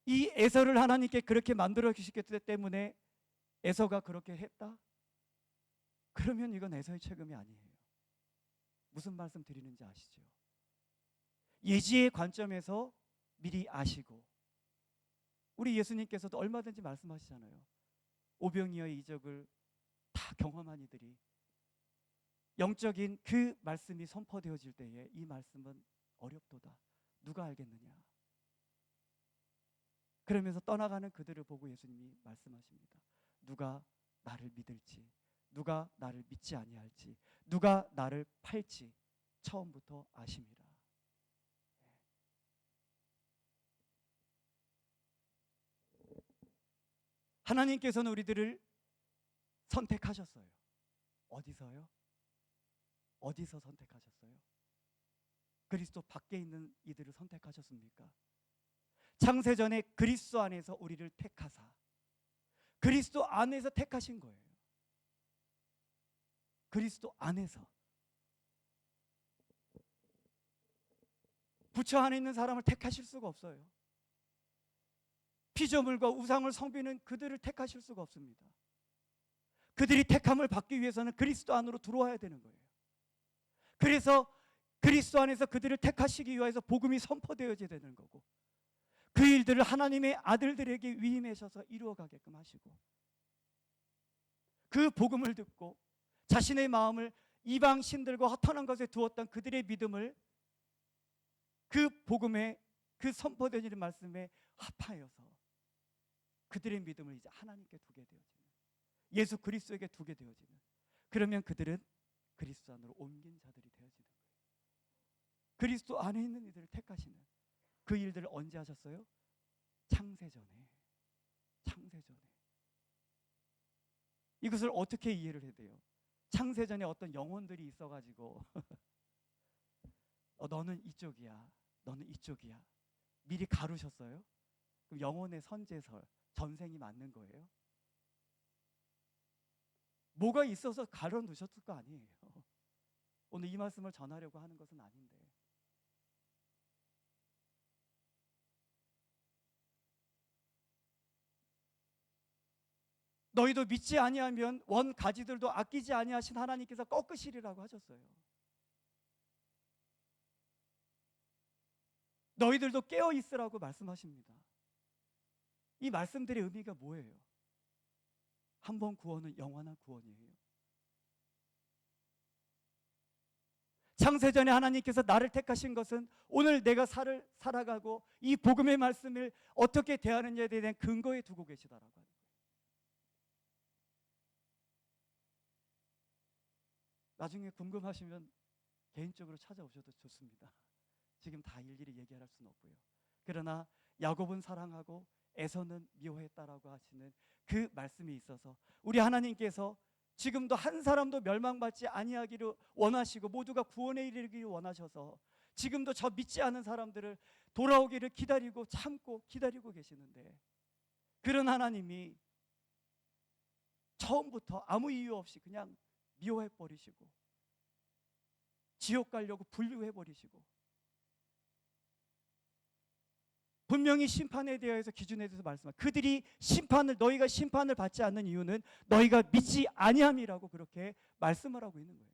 이 에서를 하나님께 그렇게 만들어 주셨기 때문에 에서가 그렇게 했다? 그러면 이건 에서의 책임이 아니에요. 무슨 말씀 드리는지 아시죠? 예지의 관점에서 미리 아시고, 우리 예수님께서도 얼마든지 말씀하시잖아요. 오병이어의 이적을 다 경험한 이들이 영적인 그 말씀이 선포되어질 때에 이 말씀은 어렵도다. 누가 알겠느냐? 그러면서 떠나가는 그들을 보고 예수님이 말씀하십니다. 누가 나를 믿을지, 누가 나를 믿지 아니할지, 누가 나를 팔지 처음부터 아심이라. 하나님께서는 우리들을 선택하셨어요. 어디서요? 어디서 선택하셨어요? 그리스도 밖에 있는 이들을 선택하셨습니까? 창세전에 그리스도 안에서 우리를 택하사 그리스도 안에서 택하신 거예요. 그리스도 안에서. 부처 안에 있는 사람을 택하실 수가 없어요. 피조물과 우상을 섬기는 그들을 택하실 수가 없습니다. 그들이 택함을 받기 위해서는 그리스도 안으로 들어와야 되는 거예요. 그래서 그리스도 안에서 그들을 택하시기 위해서 복음이 선포되어져야 되는 거고, 그 일들을 하나님의 아들들에게 위임하셔서 이루어가게끔 하시고, 그 복음을 듣고 자신의 마음을 이방 신들과 허탄한 것에 두었던 그들의 믿음을 그 복음에, 그 선포되는 말씀에 합하여서 그들의 믿음을 이제 하나님께 두게 되어지는, 예수 그리스도에게 두게 되어지는, 그러면 그들은 그리스도 안으로 옮긴 자들이 되어지는 거예요. 그리스도 안에 있는 이들을 택하시는 그 일들을 언제 하셨어요? 창세전에. 창세전에. 이것을 어떻게 이해를 해야 돼요? 창세전에 어떤 영혼들이 있어가지고 너는 이쪽이야, 너는 이쪽이야, 미리 가르셨어요? 그럼 영혼의 선제설, 전생이 맞는 거예요? 뭐가 있어서 가려 두셨을 거 아니에요. 오늘 이 말씀을 전하려고 하는 것은 아닌데, 너희도 믿지 아니하면 원 가지들도 아끼지 아니하신 하나님께서 꺾으시리라고 하셨어요. 너희들도 깨어 있으라고 말씀하십니다. 이 말씀들의 의미가 뭐예요? 한 번 구원은 영원한 구원이에요. 창세전에 하나님께서 나를 택하신 것은 오늘 내가 살아가고 이 복음의 말씀을 어떻게 대하느냐에 대한 근거에 두고 계시다라고 하는 거예요. 나중에 궁금하시면 개인적으로 찾아오셔도 좋습니다. 지금 다 일일이 얘기할 수는 없고요. 그러나 야곱은 사랑하고 에서는 미워했다라고 하시는 그 말씀이 있어서 우리 하나님께서 지금도 한 사람도 멸망받지 아니하기를 원하시고 모두가 구원에 이르기를 원하셔서 지금도 저 믿지 않은 사람들을 돌아오기를 기다리고 참고 기다리고 계시는데, 그런 하나님이 처음부터 아무 이유 없이 그냥 미워해버리시고 지옥 가려고 분류해버리시고 분명히 심판에 대해서 기준에 대해서 말씀하고, 그들이 너희가 심판을 받지 않는 이유는 너희가 믿지 아니함이라고 그렇게 말씀을 하고 있는 거예요.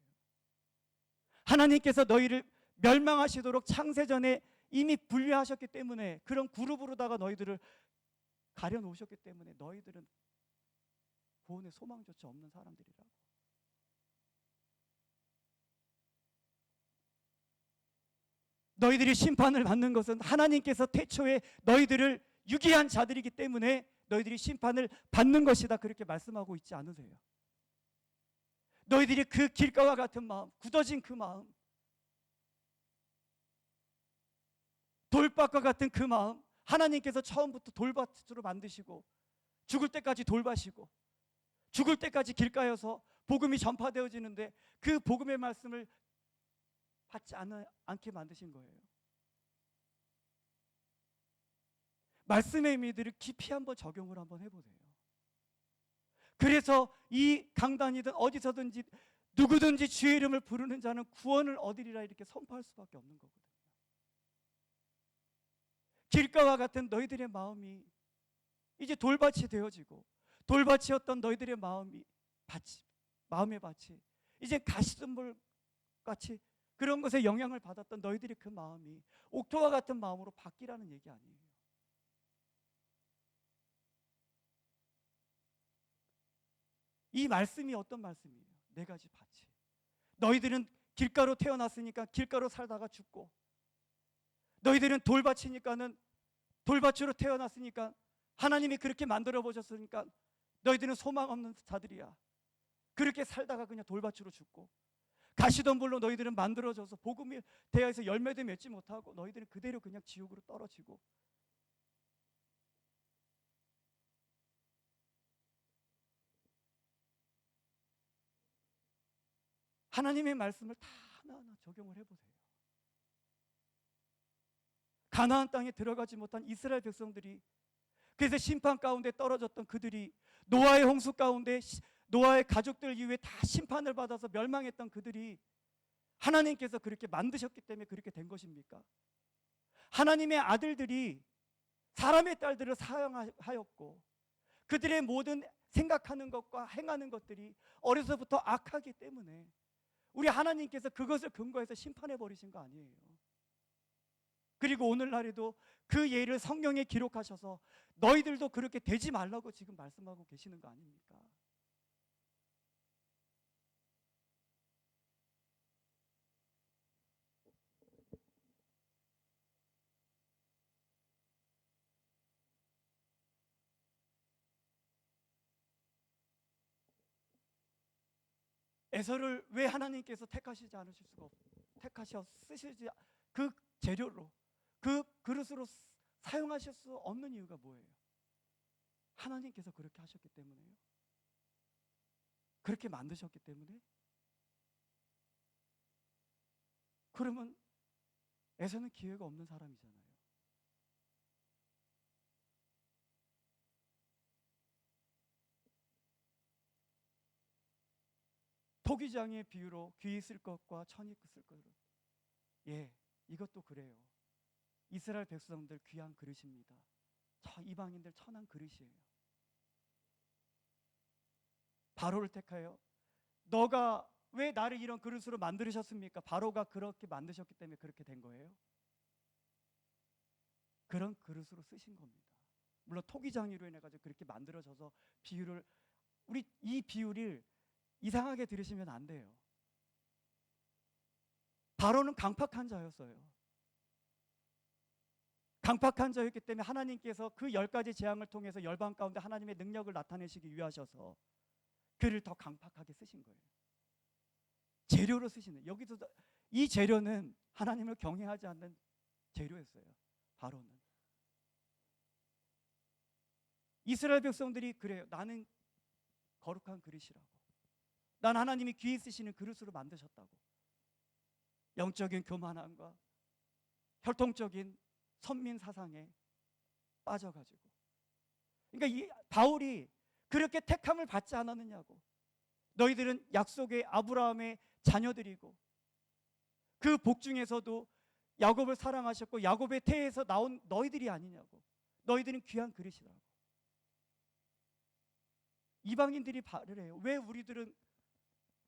하나님께서 너희를 멸망하시도록 창세전에 이미 분류하셨기 때문에, 그런 그룹으로다가 너희들을 가려 놓으셨기 때문에 너희들은 구원의 소망조차 없는 사람들이라고. 너희들이 심판을 받는 것은 하나님께서 태초에 너희들을 유기한 자들이기 때문에 너희들이 심판을 받는 것이다, 그렇게 말씀하고 있지 않으세요? 너희들이 그 길가와 같은 마음, 굳어진 그 마음, 돌밭과 같은 그 마음, 하나님께서 처음부터 돌밭으로 만드시고 죽을 때까지 돌밭이고 죽을 때까지 길가여서 복음이 전파되어지는데 그 복음의 말씀을 받지 않게 만드신 거예요. 말씀의 의미들을 깊이 한번 적용을 한번 해보세요. 그래서 이 강단이든 어디서든지 누구든지 주의 이름을 부르는 자는 구원을 얻으리라, 이렇게 선포할 수밖에 없는 거거든요. 길가와 같은 너희들의 마음이 이제 돌밭이 되어지고, 돌밭이었던 너희들의 마음의 밭이 이제 가시덤불 같이 그런 것에 영향을 받았던 너희들의 그 마음이 옥토와 같은 마음으로 바뀌라는 얘기 아니에요. 이 말씀이 어떤 말씀이에요? 네 가지 밭이. 너희들은 길가로 태어났으니까 길가로 살다가 죽고, 너희들은 돌밭이니까는 돌밭으로 태어났으니까 하나님이 그렇게 만들어 보셨으니까 너희들은 소망 없는 자들이야. 그렇게 살다가 그냥 돌밭으로 죽고, 가시덤불로 너희들은 만들어져서 복음이 대하여서 열매도 맺지 못하고 너희들은 그대로 그냥 지옥으로 떨어지고, 하나님의 말씀을 다 하나하나 적용을 해보세요. 가나안 땅에 들어가지 못한 이스라엘 백성들이, 그래서 심판 가운데 떨어졌던 그들이, 노아의 홍수 가운데 노아의 가족들 이후에 다 심판을 받아서 멸망했던 그들이 하나님께서 그렇게 만드셨기 때문에 그렇게 된 것입니까? 하나님의 아들들이 사람의 딸들을 사랑하였고 그들의 모든 생각하는 것과 행하는 것들이 어려서부터 악하기 때문에 우리 하나님께서 그것을 근거해서 심판해 버리신 거 아니에요. 그리고 오늘날에도 그 예를 성경에 기록하셔서 너희들도 그렇게 되지 말라고 지금 말씀하고 계시는 거 아닙니까? 에서를 왜 하나님께서 택하시지 않으실 수가 쓰시지, 그 재료로 그 그릇으로 사용하실 수 없는 이유가 뭐예요? 하나님께서 그렇게 하셨기 때문에요. 그렇게 만드셨기 때문에. 그러면 에서는 기회가 없는 사람이잖아요. 토기장의 비유로 귀 있을 것과 천이 있을 것을, 이것도 그래요. 이스라엘 백성들 귀한 그릇입니다. 저 이방인들 천한 그릇이에요. 바로를 택하여 너가 왜 나를 이런 그릇으로 만드셨습니까? 바로가 그렇게 만드셨기 때문에 그렇게 된 거예요. 그런 그릇으로 쓰신 겁니다. 물론 토기장이로 인해 가지고 그렇게 만들어져서 비유를, 우리 이 비유를 이상하게 들으시면 안 돼요. 바로는 강팍한 자였어요. 강팍한 자였기 때문에 하나님께서 그 10가지 재앙을 통해서 열방 가운데 하나님의 능력을 나타내시기 위하셔서 그를 더 강팍하게 쓰신 거예요. 재료로 쓰시는, 여기서 이 재료는 하나님을 경외하지 않는 재료였어요. 바로는. 이스라엘 백성들이 그래요. 나는 거룩한 그릇이라고, 난 하나님이 귀히 쓰시는 그릇으로 만드셨다고. 영적인 교만함과 혈통적인 선민 사상에 빠져가지고, 그러니까 이 바울이 그렇게 택함을 받지 않았느냐고. 너희들은 약속의 아브라함의 자녀들이고 그 복 중에서도 야곱을 사랑하셨고 야곱의 태에서 나온 너희들이 아니냐고. 너희들은 귀한 그릇이라고. 이방인들이 발을 해요. 왜 우리들은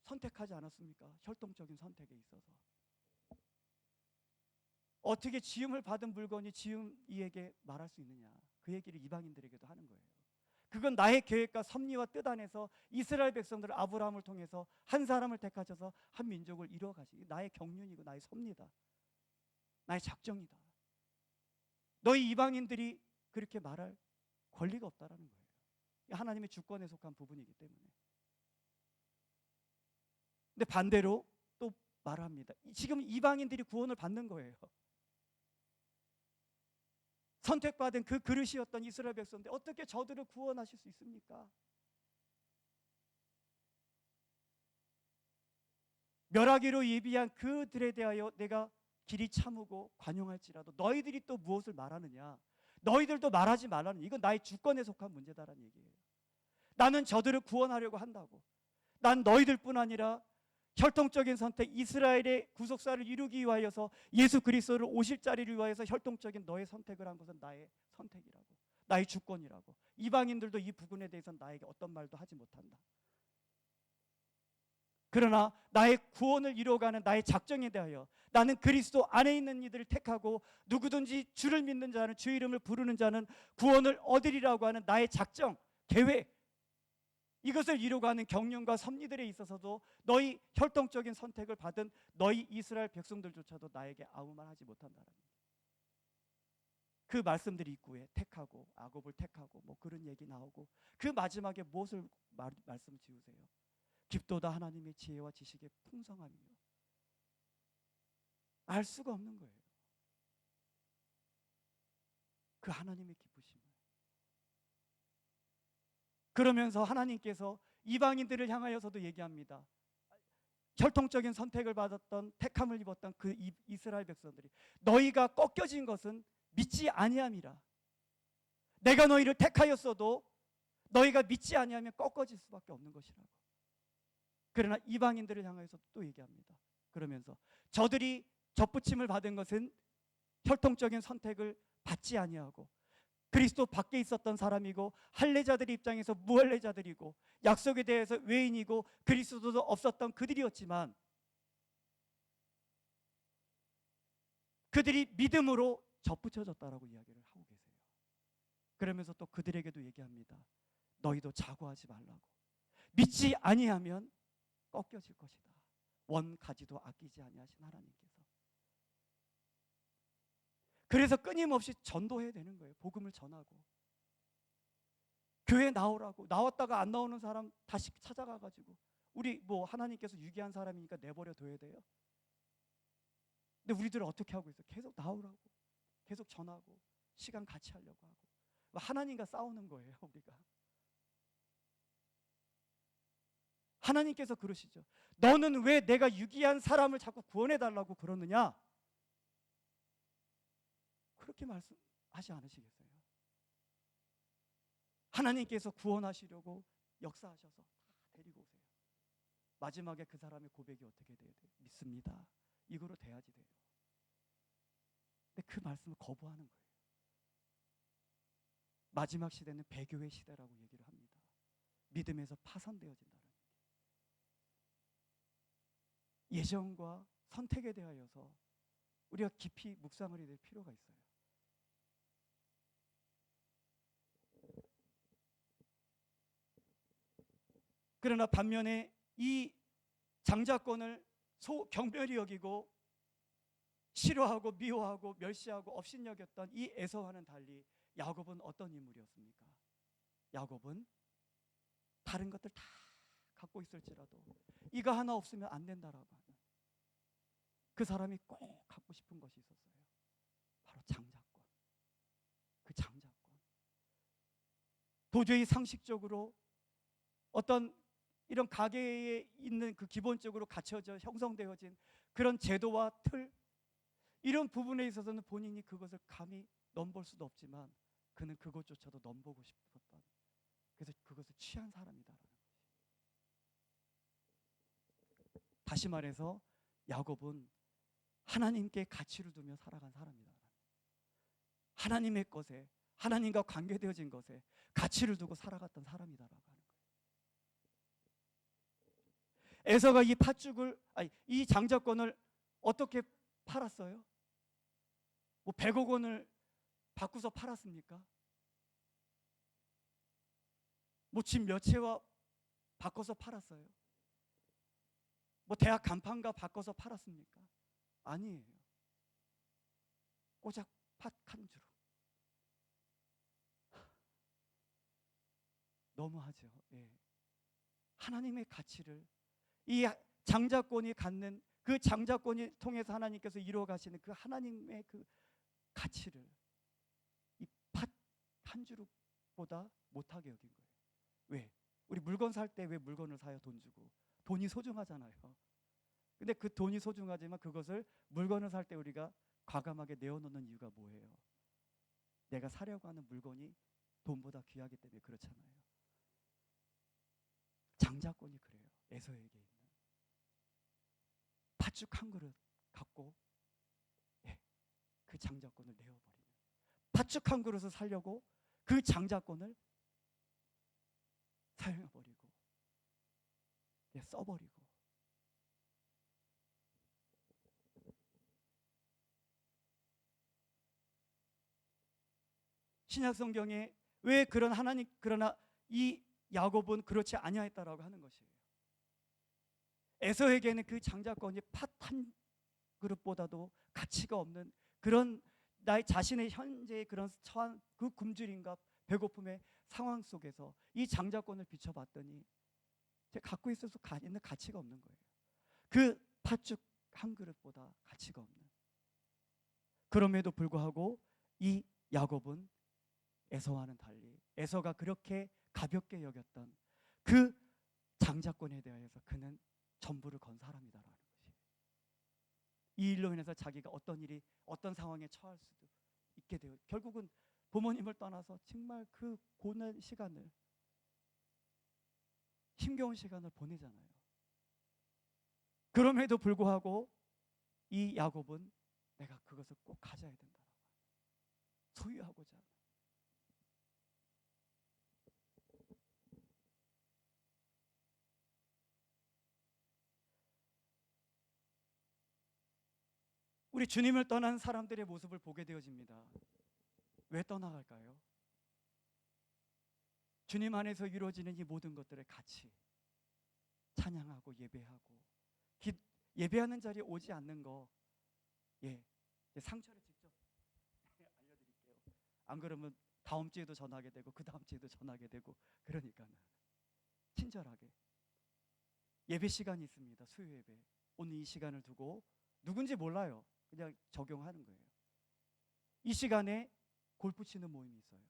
선택하지 않았습니까? 혈통적인 선택에 있어서. 어떻게 지음을 받은 물건이 지음 이에게 말할 수 있느냐. 그 얘기를 이방인들에게도 하는 거예요. 그건 나의 계획과 섭리와 뜻 안에서 이스라엘 백성들 아브라함을 통해서 한 사람을 택하셔서 한 민족을 이루어 가시기 나의 경륜이고 나의 섭리다. 나의 작정이다. 너희 이방인들이 그렇게 말할 권리가 없다라는 거예요. 하나님의 주권에 속한 부분이기 때문에. 근데 반대로 또 말합니다. 지금 이방인들이 구원을 받는 거예요. 선택받은 그 그릇이었던 이스라엘 백성인데 어떻게 저들을 구원하실 수 있습니까? 멸하기로 예비한 그들에 대하여 내가 길이 참으고 관용할지라도 너희들이 또 무엇을 말하느냐. 너희들도 말하지 말라는, 이건 나의 주권에 속한 문제다라는 얘기예요. 나는 저들을 구원하려고 한다고. 난 너희들뿐 아니라 혈통적인 선택, 이스라엘의 구속사를 이루기 위하여서 예수 그리스도를 오실 자리를 위하여서 혈통적인 너의 선택을 한 것은 나의 선택이라고, 나의 주권이라고. 이방인들도 이 부분에 대해서는 나에게 어떤 말도 하지 못한다. 그러나 나의 구원을 이루어가는 나의 작정에 대하여 나는 그리스도 안에 있는 이들을 택하고 누구든지 주를 믿는 자는, 주 이름을 부르는 자는 구원을 얻으리라고 하는 나의 작정, 계획, 이것을 이루어가는 경륜과 섭리들에 있어서도 너희 혈통적인 선택을 받은 너희 이스라엘 백성들조차도 나에게 아무 말 하지 못한다라는 거예요. 그 말씀들이 입구에 택하고 야곱을 택하고 뭐 그런 얘기 나오고 그 마지막에 무엇을 말씀 지으세요? 깊도다 하나님의 지혜와 지식의 풍성함이요. 알 수가 없는 거예요. 그 하나님의 기쁘심을. 그러면서 하나님께서 이방인들을 향하여서도 얘기합니다. 혈통적인 선택을 받았던, 택함을 입었던 그 이스라엘 백성들이 너희가 꺾여진 것은 믿지 아니함이라. 내가 너희를 택하였어도 너희가 믿지 아니하면 꺾어질 수밖에 없는 것이라고. 그러나 이방인들을 향하여서 또 얘기합니다. 그러면서 저들이 접붙임을 받은 것은 혈통적인 선택을 받지 아니하고 그리스도 밖에 있었던 사람이고 할례자들의 입장에서 무할례자들이고 약속에 대해서 외인이고 그리스도도 없었던 그들이었지만 그들이 믿음으로 접붙여졌다라고 이야기를 하고 계세요. 그러면서 또 그들에게도 얘기합니다. 너희도 자고하지 말라고. 믿지 아니하면 꺾여질 것이다. 원 가지도 아끼지 아니하신 하나님께서. 그래서 끊임없이 전도해야 되는 거예요. 복음을 전하고 교회 나오라고. 나왔다가 안 나오는 사람 다시 찾아가가지고 우리 뭐 하나님께서 유기한 사람이니까 내버려 둬야 돼요? 근데 우리들은 어떻게 하고 있어요? 계속 나오라고, 계속 전하고 시간 같이 하려고 하고 하나님과 싸우는 거예요. 우리가 하나님께서 그러시죠. 너는 왜 내가 유기한 사람을 자꾸 구원해달라고 그러느냐? 그렇게 말씀하지 않으시겠어요? 하나님께서 구원하시려고 역사하셔서 다 데리고 오세요. 마지막에 그 사람의 고백이 어떻게 돼야 돼요? 믿습니다. 이거로 돼야지 돼요. 근데 그 말씀을 거부하는 거예요. 마지막 시대는 배교의 시대라고 얘기를 합니다. 믿음에서 파산되어진다는 얘기. 예정과 선택에 대하여서 우리가 깊이 묵상을 해야 될 필요가 있어요. 그러나 반면에 이 장자권을 경멸히 여기고 싫어하고 미워하고 멸시하고 업신여겼던 이 에서와는 달리 야곱은 어떤 인물이었습니까? 야곱은 다른 것들 다 갖고 있을지라도 이거 하나 없으면 안 된다라고 하는 그 사람이 꼭 갖고 싶은 것이 있었어요. 바로 장자권. 그 장자권. 도저히 상식적으로 어떤 이런 가계에 있는 그 기본적으로 갖춰져 형성되어진 그런 제도와 틀, 이런 부분에 있어서는 본인이 그것을 감히 넘볼 수도 없지만 그는 그것조차도 넘보고 싶었던, 그래서 그것을 취한 사람이다라는 것이. 다시 말해서 야곱은 하나님께 가치를 두며 살아간 사람이다. 하나님의 것에, 하나님과 관계되어진 것에 가치를 두고 살아갔던 사람이다라고 하는 거예요. 에서가 이 장자권을 어떻게 팔았어요? 뭐 100억 원을 바꾸서 팔았습니까? 뭐 집 몇 채와 바꿔서 팔았어요? 뭐 대학 간판과 바꿔서 팔았습니까? 아니에요. 꼬작 팥 한 주로. 너무하죠. 예. 하나님의 가치를, 이 장자권이 갖는 그 장자권이 통해서 하나님께서 이루어 가시는 그 하나님의 그 가치를 이 팥 한 주룩보다 못하게 여긴 거예요. 왜? 우리 물건 살 때 왜 물건을 사요? 돈 주고. 돈이 소중하잖아요. 근데 그 돈이 소중하지만 그것을 물건을 살 때 우리가 과감하게 내어놓는 이유가 뭐예요? 내가 사려고 하는 물건이 돈보다 귀하기 때문에 그렇잖아요. 장자권이 그래요. 에서에게 있는 팥죽 한 그릇 갖고 그 장자권을 내어버리는, 팥죽 한 그릇을 살려고 그 장자권을 사용해버리고 써버리고. 신약 성경에 왜 그러나 이 야곱은 그렇지 아니하였다라고 하는 것이에요. 에서에게는 그 장자권이 팥 한 그릇보다도 가치가 없는 그런 나의 자신의 현재의 그런 처한 그 굶주림과 배고픔의 상황 속에서 이 장자권을 비춰봤더니 제가 갖고 있어서 있는 가치가 없는 거예요. 그 팥죽 한 그릇보다 가치가 없는. 그럼에도 불구하고 이 야곱은 에서와는 달리, 에서가 그렇게 가볍게 여겼던 그 장자권에 대하여서 그는 전부를 건 사람이다라는 것이. 이 일로 인해서 자기가 어떤 상황에 처할 수도 있게 되어 결국은 부모님을 떠나서 정말 그 고난 시간을, 힘겨운 시간을 보내잖아요. 그럼에도 불구하고 이 야곱은 내가 그것을 꼭 가져야 된다, 소유하고자 하는. 우리 주님을 떠난 사람들의 모습을 보게 되어집니다. 왜 떠나갈까요? 주님 안에서 이루어지는 이 모든 것들의 가치, 찬양하고 예배하고 예배하는 자리에 오지 않는 거, 상처를 직접 알려드릴게요. 안 그러면 다음 주에도 전하게 되고 그 다음 주에도 전하게 되고, 그러니까는 친절하게 예배 시간이 있습니다. 수요 예배. 오늘 이 시간을 두고 누군지 몰라요. 그냥 적용하는 거예요. 이 시간에 골프 치는 모임이 있어요.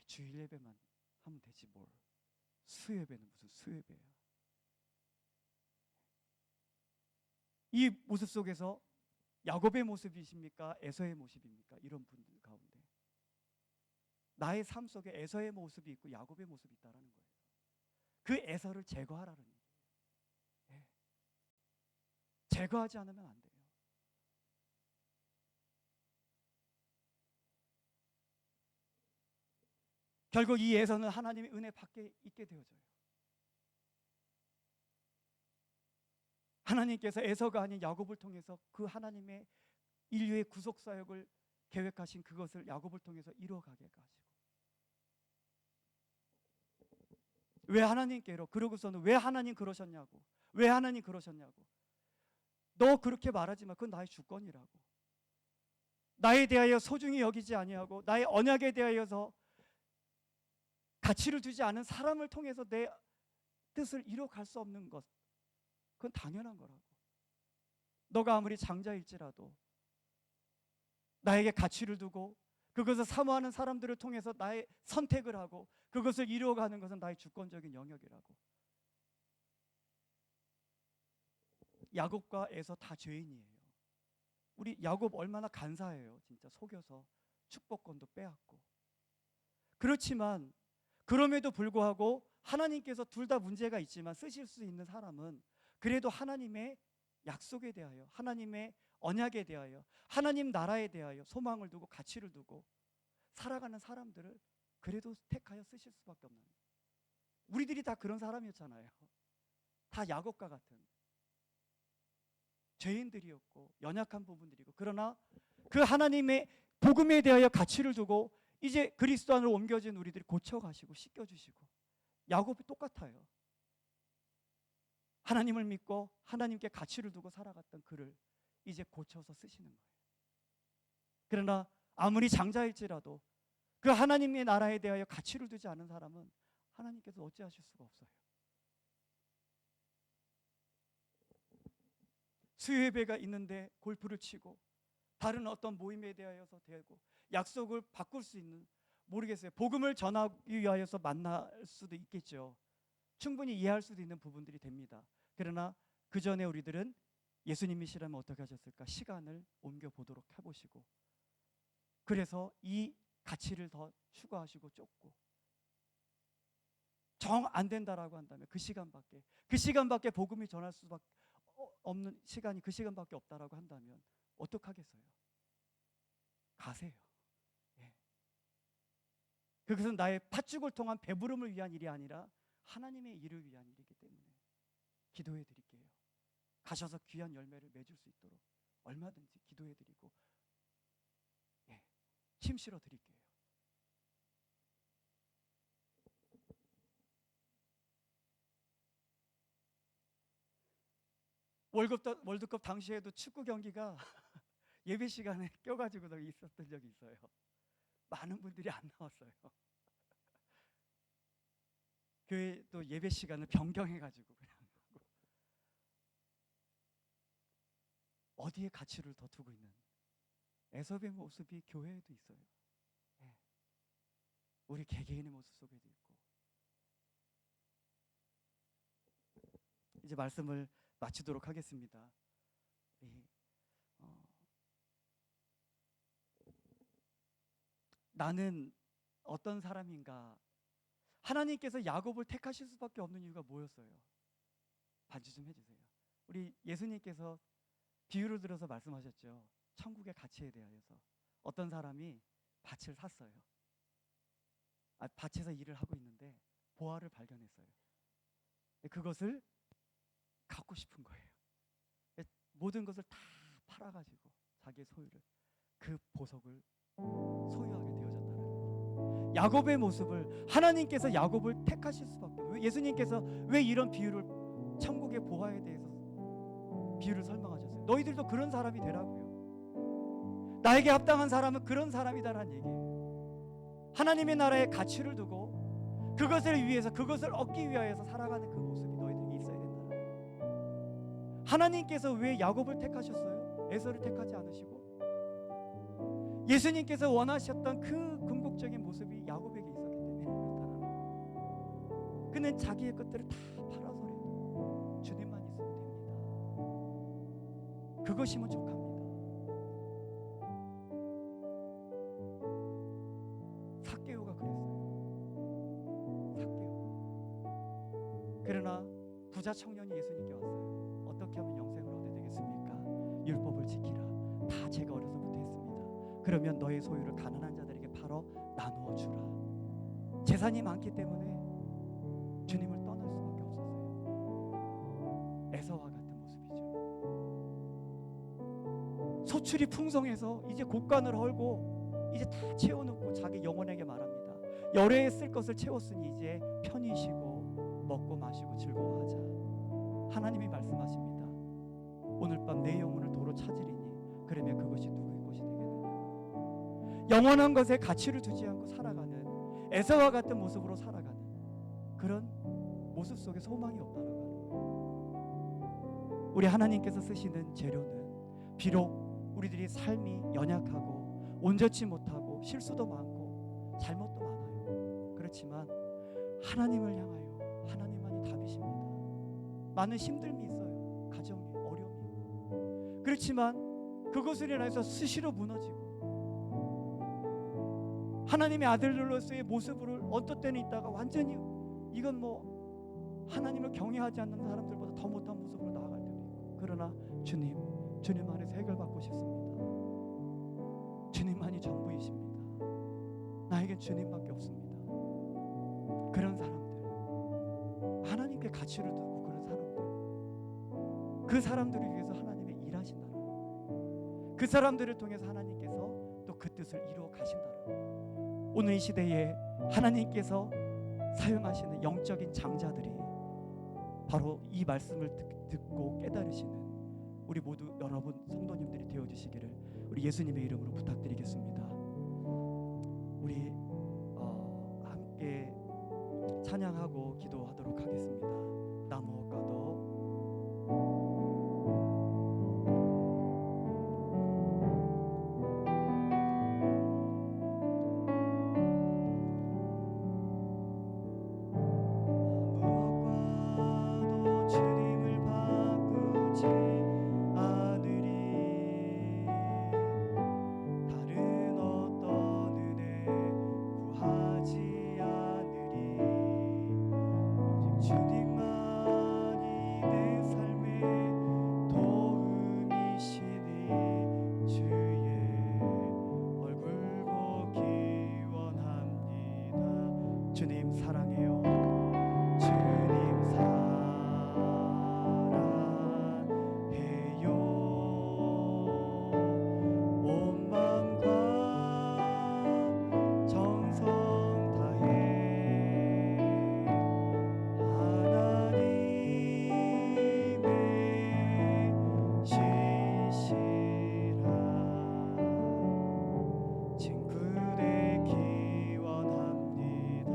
주일 예배만 하면 되지 뭘. 수요 예배는 무슨 수요 예배야. 이 모습 속에서 야곱의 모습이십니까? 에서의 모습입니까? 이런 분들 가운데 나의 삶 속에 에서의 모습이 있고 야곱의 모습이 있다라는 거예요. 그 에서를 제거하라는 얘기예요. 제거하지 않으면 안 돼요. 결국 이 에서는 하나님의 은혜 밖에 있게 되어져요. 하나님께서 에서가 아닌 야곱을 통해서 그 하나님의 인류의 구속 사역을 계획하신 그것을 야곱을 통해서 이루어가게 하시고, 왜 하나님께로, 그러고서는 왜 하나님 그러셨냐고, 왜 하나님 그러셨냐고. 너 그렇게 말하지 마. 그건 나의 주권이라고. 나에 대하여 소중히 여기지 아니하고 나의 언약에 대하여서 가치를 두지 않은 사람을 통해서 내 뜻을 이뤄갈 수 없는 것, 그건 당연한 거라고. 너가 아무리 장자일지라도 나에게 가치를 두고 그것을 사모하는 사람들을 통해서 나의 선택을 하고 그것을 이루어가는 것은 나의 주권적인 영역이라고. 야곱과 에서 다 죄인이에요. 우리 야곱 얼마나 간사해요. 진짜 속여서 축복권도 빼앗고. 그렇지만 그럼에도 불구하고 하나님께서 둘 다 문제가 있지만 쓰실 수 있는 사람은 그래도 하나님의 약속에 대하여, 하나님의 언약에 대하여, 하나님 나라에 대하여 소망을 두고 가치를 두고 살아가는 사람들을 그래도 택하여 쓰실 수밖에 없는, 우리들이 다 그런 사람이었잖아요. 다 야곱과 같은 죄인들이었고 연약한 부분들이고, 그러나 그 하나님의 복음에 대하여 가치를 두고 이제 그리스도 안으로 옮겨진 우리들이 고쳐가시고 씻겨주시고, 야곱이 똑같아요. 하나님을 믿고 하나님께 가치를 두고 살아갔던 그를 이제 고쳐서 쓰시는 거예요. 그러나 아무리 장자일지라도 그 하나님의 나라에 대하여 가치를 두지 않은 사람은 하나님께서 어찌하실 수가 없어요. 수요예배가 있는데 골프를 치고 다른 어떤 모임에 대하여서 되고 약속을 바꿀 수 있는, 모르겠어요. 복음을 전하기 위하여서 만날 수도 있겠죠. 충분히 이해할 수도 있는 부분들이 됩니다. 그러나 그 전에 우리들은 예수님이시라면 어떻게 하셨을까? 시간을 옮겨보도록 해보시고, 그래서 이 가치를 더 추구하시고 쫓고, 정 안 된다라고 한다면 그 시간밖에 복음이 전할 수밖에 없는 시간이 그 시간밖에 없다라고 한다면 어떡하겠어요? 가세요. 예. 그것은 나의 팥죽을 통한 배부름을 위한 일이 아니라 하나님의 일을 위한 일이기 때문에 기도해 드릴게요. 가셔서 귀한 열매를 맺을 수 있도록 얼마든지 기도해 드리고, 예, 힘 실어 드릴게요. 월드컵 당시에도 축구 경기가 예배 시간에 껴가지고 있었던 적이 있어요. 많은 분들이 안 나왔어요. 교회 또 예배 시간을 변경해가지고 그냥 어디에 가치를 더 두고 있는 에서의 모습이 교회에도 있어요. 예. 우리 개개인의 모습 속에도 있고. 이제 말씀을 마치도록 하겠습니다. 나는 어떤 사람인가? 하나님께서 야곱을 택하실 수밖에 없는 이유가 뭐였어요? 반주 좀 해주세요. 우리 예수님께서 비유를 들어서 말씀하셨죠. 천국의 가치에 대하여서 어떤 사람이 밭을 샀어요. 밭에서 일을 하고 있는데 보화를 발견했어요. 그것을 갖고 싶은 거예요. 모든 것을 다 팔아가지고 자기의 소유를, 그 보석을 소유하게 되어졌다는 거예요. 야곱의 모습을 하나님께서 야곱을 택하실 수밖에 없어요. 예수님께서 왜 이런 비유를, 천국의 보화에 대해서 비유를 설명하셨어요? 너희들도 그런 사람이 되라고요. 나에게 합당한 사람은 그런 사람이다라는 얘기예요. 하나님의 나라에 가치를 두고 그것을 위해서, 그것을 얻기 위하여서 살아가는 그 모습이 너희들에게 있어야 된다. 하나님께서 왜 야곱을 택하셨어요? 에서를 택하지 않으시고, 예수님께서 원하셨던 그 궁극적인 모습이 야곱에게 있었기 때문에 그렇다는 거예요. 그는 자기의 것들을 다 팔아서라도 주님만 있으면 됩니다. 그것이면 족합니다. 삭개오가 그랬어요. 삭개오. 그러나 부자 청년이 예수님께 왔어요. 어떻게 하면 영생을 얻게 되겠습니까? 율법을 지키라. 다 제가 어려서부터 했습니다. 그러면 너의 소유를 가난한 자들에게 팔어 나누어 주라. 재산이 많기 때문에 주님을 떠날 수밖에 없었어요. 에서와 같은 모습이죠. 소출이 풍성해서 이제 곳간을 헐고 이제 다 채워놓고 자기 영혼에게 말합니다. 열애에 쓸 것을 채웠으니 이제 편히 쉬고 먹고 마시고 즐거워하자. 하나님이 말씀하십니다. 오늘 밤 내 영혼을 도로 찾으리니 그러면 그것이 누구의 것이 되겠느냐. 영원한 것에 가치를 두지 않고 살아가는, 에서와 같은 모습으로 살아가는 그런 모습 속에 소망이 없다라고 하는 거예요. 우리 하나님께서 쓰시는 재료는 비록 우리들이 삶이 연약하고 온전치 못하고 실수도 많고 잘못도 많아요. 그렇지만 하나님을 향하여 하나님만이 답이십니다. 많은 힘듦이 있어요. 가정에 어려움이 있고. 그렇지만 그것을 인해서 수시로 무너지고 하나님의 아들들로서의 모습을 어떤 때는 있다가 완전히 이건 뭐 하나님을 경외하지 않는 사람들보다 더 못한 모습으로 나아갈 때도 있고, 그러나 주님 안에서 해결받고 싶습니다. 주님만이 전부이십니다. 나에겐 주님밖에 없습니다. 그런 사람들, 하나님께 가치를 두고 그런 사람들, 그 사람들을 위해서 하나님의 일하신다는, 그 사람들을 통해서 하나님께서 또 그 뜻을 이루어 가신다는, 오늘 이 시대에 하나님께서 사용하시는 영적인 장자들이 바로 이 말씀을 듣고 깨달으시는 우리 모두 여러분 성도님들이 되어주시기를 우리 예수님의 이름으로 부탁드리겠습니다. 우리 함께 찬양하고 기도하도록 하겠습니다. 나 무엇과도 주님을 바꾸지 않으리. 다른 어떤 은혜 구하지 않으리. 오직 주님만이 내 삶의 도움이시니 주의 얼굴 보기 원합니다. 주님 사랑해요. 주님 사랑해요. 온 마음과 정성 다해 하나님의 신실한 친구 되기 원합니다.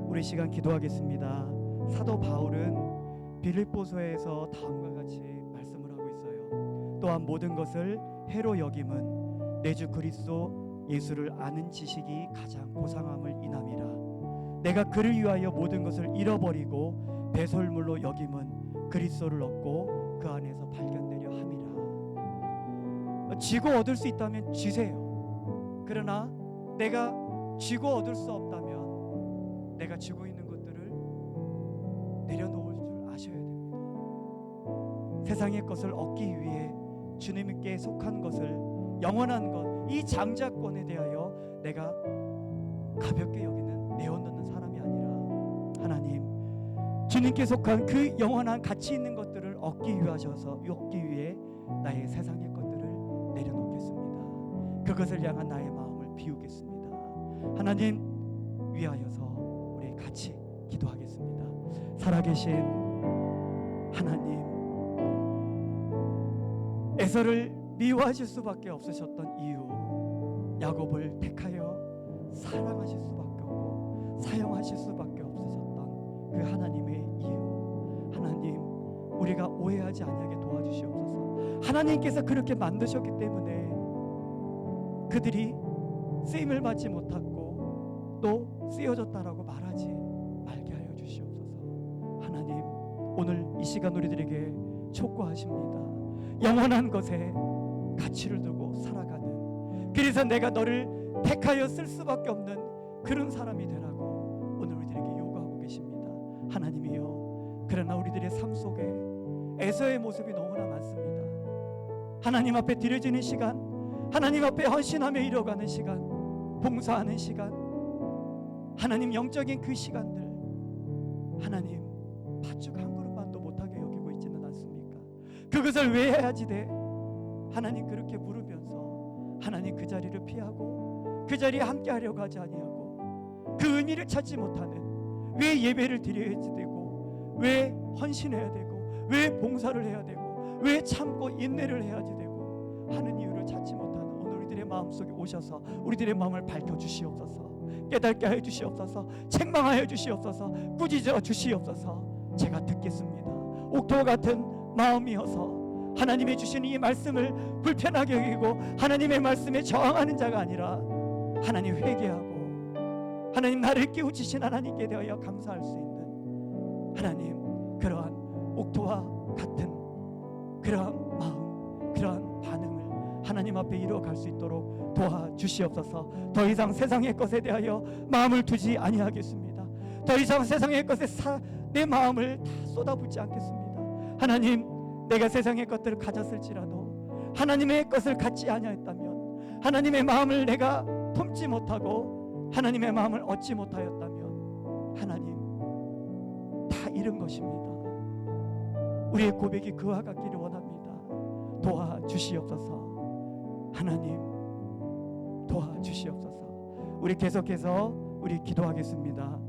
우리 시간 기도하겠습니다. 사도 바울은 빌립보서에서 다음과 같이 말씀을 하고 있어요. 또한 모든 것을 해로 여김은 내 주 그리스도 예수를 아는 지식이 가장 고상함을 인함이라. 내가 그를 위하여 모든 것을 잃어버리고 배설물로 여김은 그리스도를 얻고 그 안에서 발견되려 함이라. 쥐고 얻을 수 있다면 쥐세요. 그러나 내가 쥐고 얻을 수 없다면 내가 쥐고 있는 것들을 내려놓을 줄 아셔야 됩니다. 세상의 것을 얻기 위해 주님께 속한 것을, 영원한 것, 이 장자권에 대하여 내가 가볍게 여기는 내어놓는 사람이 아니라 하나님, 주님께 속한 그 영원한 가치 있는 것들을 얻기 위해 나의 세상의 것들을 내려놓겠습니다. 그것을 향한 나의 마음을 비우겠습니다. 하나님 위하여서 우리 같이 기도하겠습니다. 살아계신 하나님, 에서를 미워하실 수밖에 없으셨던 이유, 야곱을 택하여 사랑하실 수밖에 없고 사용하실 수밖에 없으셨던 그 하나님의 이유, 하나님 우리가 오해하지 아니하게 도와주시옵소서. 하나님께서 그렇게 만드셨기 때문에 그들이 쓰임을 받지 못하고 또 쓰여졌다라고 말하지 말게 하여 주시옵소서. 하나님 오늘 이 시간 우리들에게 촉구하십니다. 영원한 것에 가치를 두고 살아가는, 그래서 내가 너를 택하여 쓸 수밖에 없는 그런 사람이 되라고 오늘 우리들에게 요구하고 계십니다. 하나님이여, 그러나 우리들의 삶 속에 에서의 모습이 너무나 많습니다. 하나님 앞에 드려지는 시간, 하나님 앞에 헌신하며 이뤄가는 시간, 봉사하는 시간, 하나님 영적인 그 시간들, 하나님 팥죽 한 그릇만도 못하게 여기고 있지는 않습니까? 그것을 왜 해야지 돼? 하나님 그렇게 물으면서 하나님 그 자리를 피하고 그 자리에 함께 하려고 하지 아니하고 그 의미를 찾지 못하는, 왜 예배를 드려야 되고, 왜 헌신해야 되고, 왜 봉사를 해야 되고, 왜 참고 인내를 해야지 되고 하는 이유를 찾지 못하는 오늘 우리들의 마음속에 오셔서 우리들의 마음을 밝혀주시옵소서. 깨닫게 하여 주시옵소서. 책망하여 주시옵소서. 꾸짖어 주시옵소서. 제가 듣겠습니다. 옥토와 같은 마음이어서 하나님의 주시는 이 말씀을 불편하게 여기고 하나님의 말씀에 저항하는 자가 아니라 하나님 회개하고 하나님 나를 깨우치신 하나님께 대하여 감사할 수 있는 하나님, 그러한 옥토와 같은 그러한 마음, 그러한 반응을 하나님 앞에 이루어갈 수 있도록 도와주시옵소서. 더 이상 세상의 것에 대하여 마음을 두지 아니하겠습니다. 더 이상 세상의 것에 내 마음을 다 쏟아붓지 않겠습니다. 하나님 내가 세상의 것들을 가졌을지라도 하나님의 것을 갖지 아니하였다면, 하나님의 마음을 내가 품지 못하고 하나님의 마음을 얻지 못하였다면 하나님 다 잃은 것입니다. 우리의 고백이 그와 같기를 원합니다. 도와주시옵소서. 하나님 도와주시옵소서. 우리 계속해서 우리 기도하겠습니다.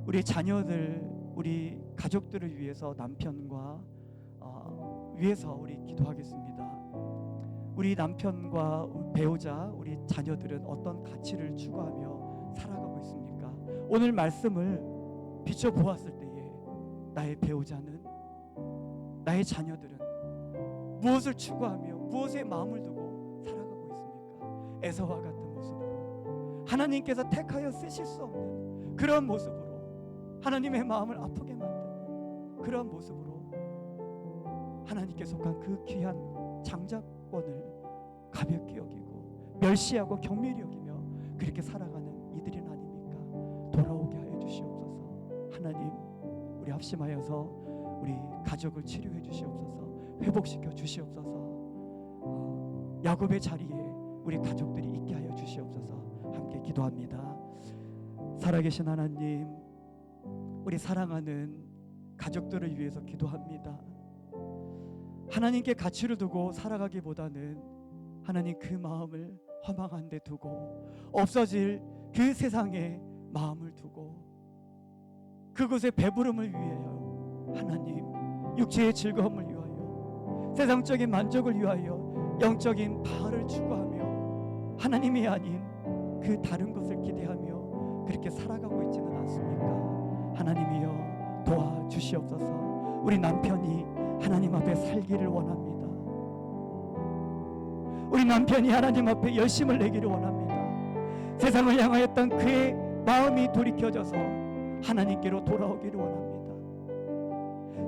우리 자녀들, 우리 가족들을 위해서, 남편과 위해서 우리 기도하겠습니다. 우리 남편과 배우자, 우리 자녀들은 어떤 가치를 추구하며 살아가고 있습니까? 오늘 말씀을 비춰보았을 때에 나의 배우자는, 나의 자녀들은 무엇을 추구하며 무엇에 마음을 두고 살아가고 있습니까? 에서와 같은 모습으로, 하나님께서 택하여 쓰실 수 없는 그런 모습으로, 하나님의 마음을 아프게 만드는 그런 모습으로 하나님께 속한 그 귀한 장자권을 가볍게 여기고 멸시하고 경멸히 여기며 그렇게 살아가는 이들은 아닙니까? 돌아오게 하여 주시옵소서. 하나님, 우리 합심하여서 우리 가족을 치료해 주시옵소서. 회복시켜 주시옵소서. 야곱의 자리에 우리 가족들이 있게 하여 주시옵소서. 함께 기도합니다. 살아계신 하나님, 우리 사랑하는 가족들을 위해서 기도합니다. 하나님께 가치를 두고 살아가기보다는 하나님 그 마음을 허망한 데 두고 없어질 그 세상에 마음을 두고 그곳의 배부름을 위하여, 하나님 육체의 즐거움을 위하여, 세상적인 만족을 위하여 영적인 바알을 추구하며 하나님이 아닌 그 다른 것을 기대하며 그렇게 살아가고 있지는 않습니까? 하나님이여 도와주시옵소서. 우리 남편이 하나님 앞에 살기를 원합니다. 우리 남편이 하나님 앞에 열심을 내기를 원합니다. 세상을 향하였던 그의 마음이 돌이켜져서 하나님께로 돌아오기를 원합니다.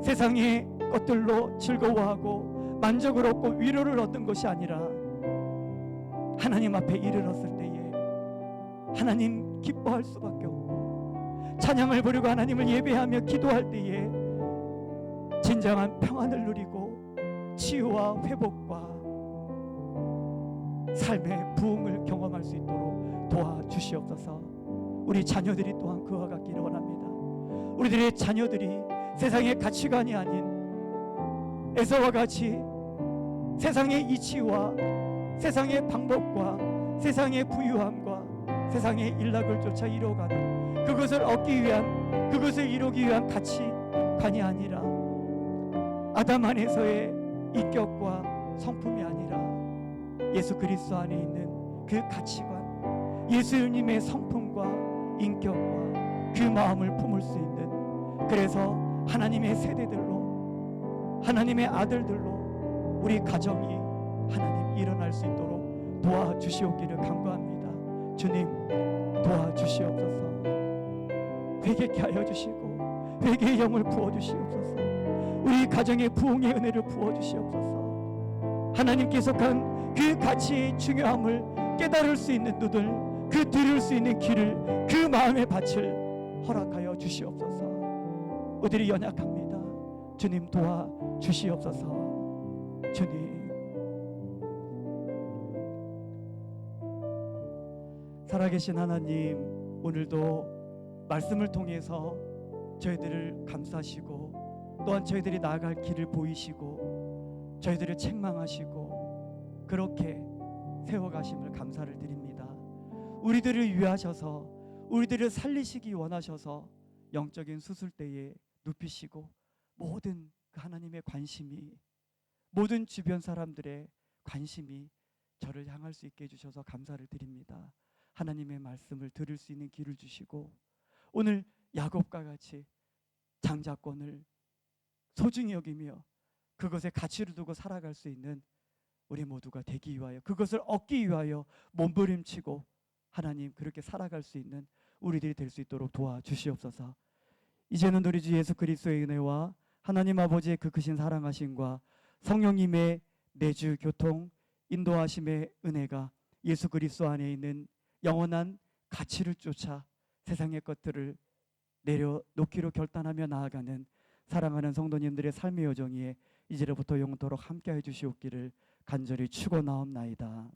세상의 것들로 즐거워하고 만족을 얻고 위로를 얻는 것이 아니라 하나님 앞에 이르렀을 때에 하나님 기뻐할 수밖에 없고, 찬양을 부르고 하나님을 예배하며 기도할 때에 진정한 평안을 누리고 치유와 회복과 삶의 부흥을 경험할 수 있도록 도와주시옵소서. 우리 자녀들이 또한 그와 같기를 원합니다. 우리들의 자녀들이 세상의 가치관이 아닌 에서와 같이 세상의 이치와 세상의 방법과 세상의 부유함과 세상의 일락을 쫓아 이루어가는 그것을 얻기 위한, 그것을 이루기 위한 가치관이 아니라 아담 안에서의 인격과 성품이 아니라 예수 그리스도 안에 있는 그 가치관, 예수님의 성품과 인격과 그 마음을 품을 수 있는, 그래서 하나님의 세대들로, 하나님의 아들들로 우리 가정이 하나님 일어날 수 있도록 도와주시옵기를 간구합니다. 주님 도와주시옵소서. 회개케 하여 주시고 회개의 영을 부어주시옵소서. 우리 가정의 부흥의 은혜를 부어주시옵소서. 하나님께 속한 그 가치의 중요함을 깨달을 수 있는 눈을, 그 들을 수 있는 귀를, 그 마음의 밭을 허락하여 주시옵소서. 우리들이 연약합니다. 주님 도와주시옵소서. 주님, 살아계신 하나님, 오늘도 말씀을 통해서 저희들을 감싸시고 또한 저희들이 나아갈 길을 보이시고 저희들을 책망하시고 그렇게 세워가심을 감사를 드립니다. 우리들을 위하셔서, 우리들을 살리시기 원하셔서 영적인 수술대에 눕히시고 모든 그 하나님의 관심이, 모든 주변 사람들의 관심이 저를 향할 수 있게 해주셔서 감사를 드립니다. 하나님의 말씀을 들을 수 있는 길을 주시고 오늘 야곱과 같이 장자권을 소중히 여기며 그것에 가치를 두고 살아갈 수 있는 우리 모두가 되기 위하여, 그것을 얻기 위하여 몸부림치고 하나님 그렇게 살아갈 수 있는 우리들이 될 수 있도록 도와주시옵소서. 이제는 우리 주 예수 그리스도의 은혜와 하나님 아버지의 그 크신 사랑하심과 성령님의 내주 교통 인도하심의 은혜가 예수 그리스도 안에 있는 영원한 가치를 쫓아 세상의 것들을 내려놓기로 결단하며 나아가는 사랑하는 성도님들의 삶의 여정에 이제로부터 영원토록 함께해 주시옵기를 간절히 축원하옵나이다.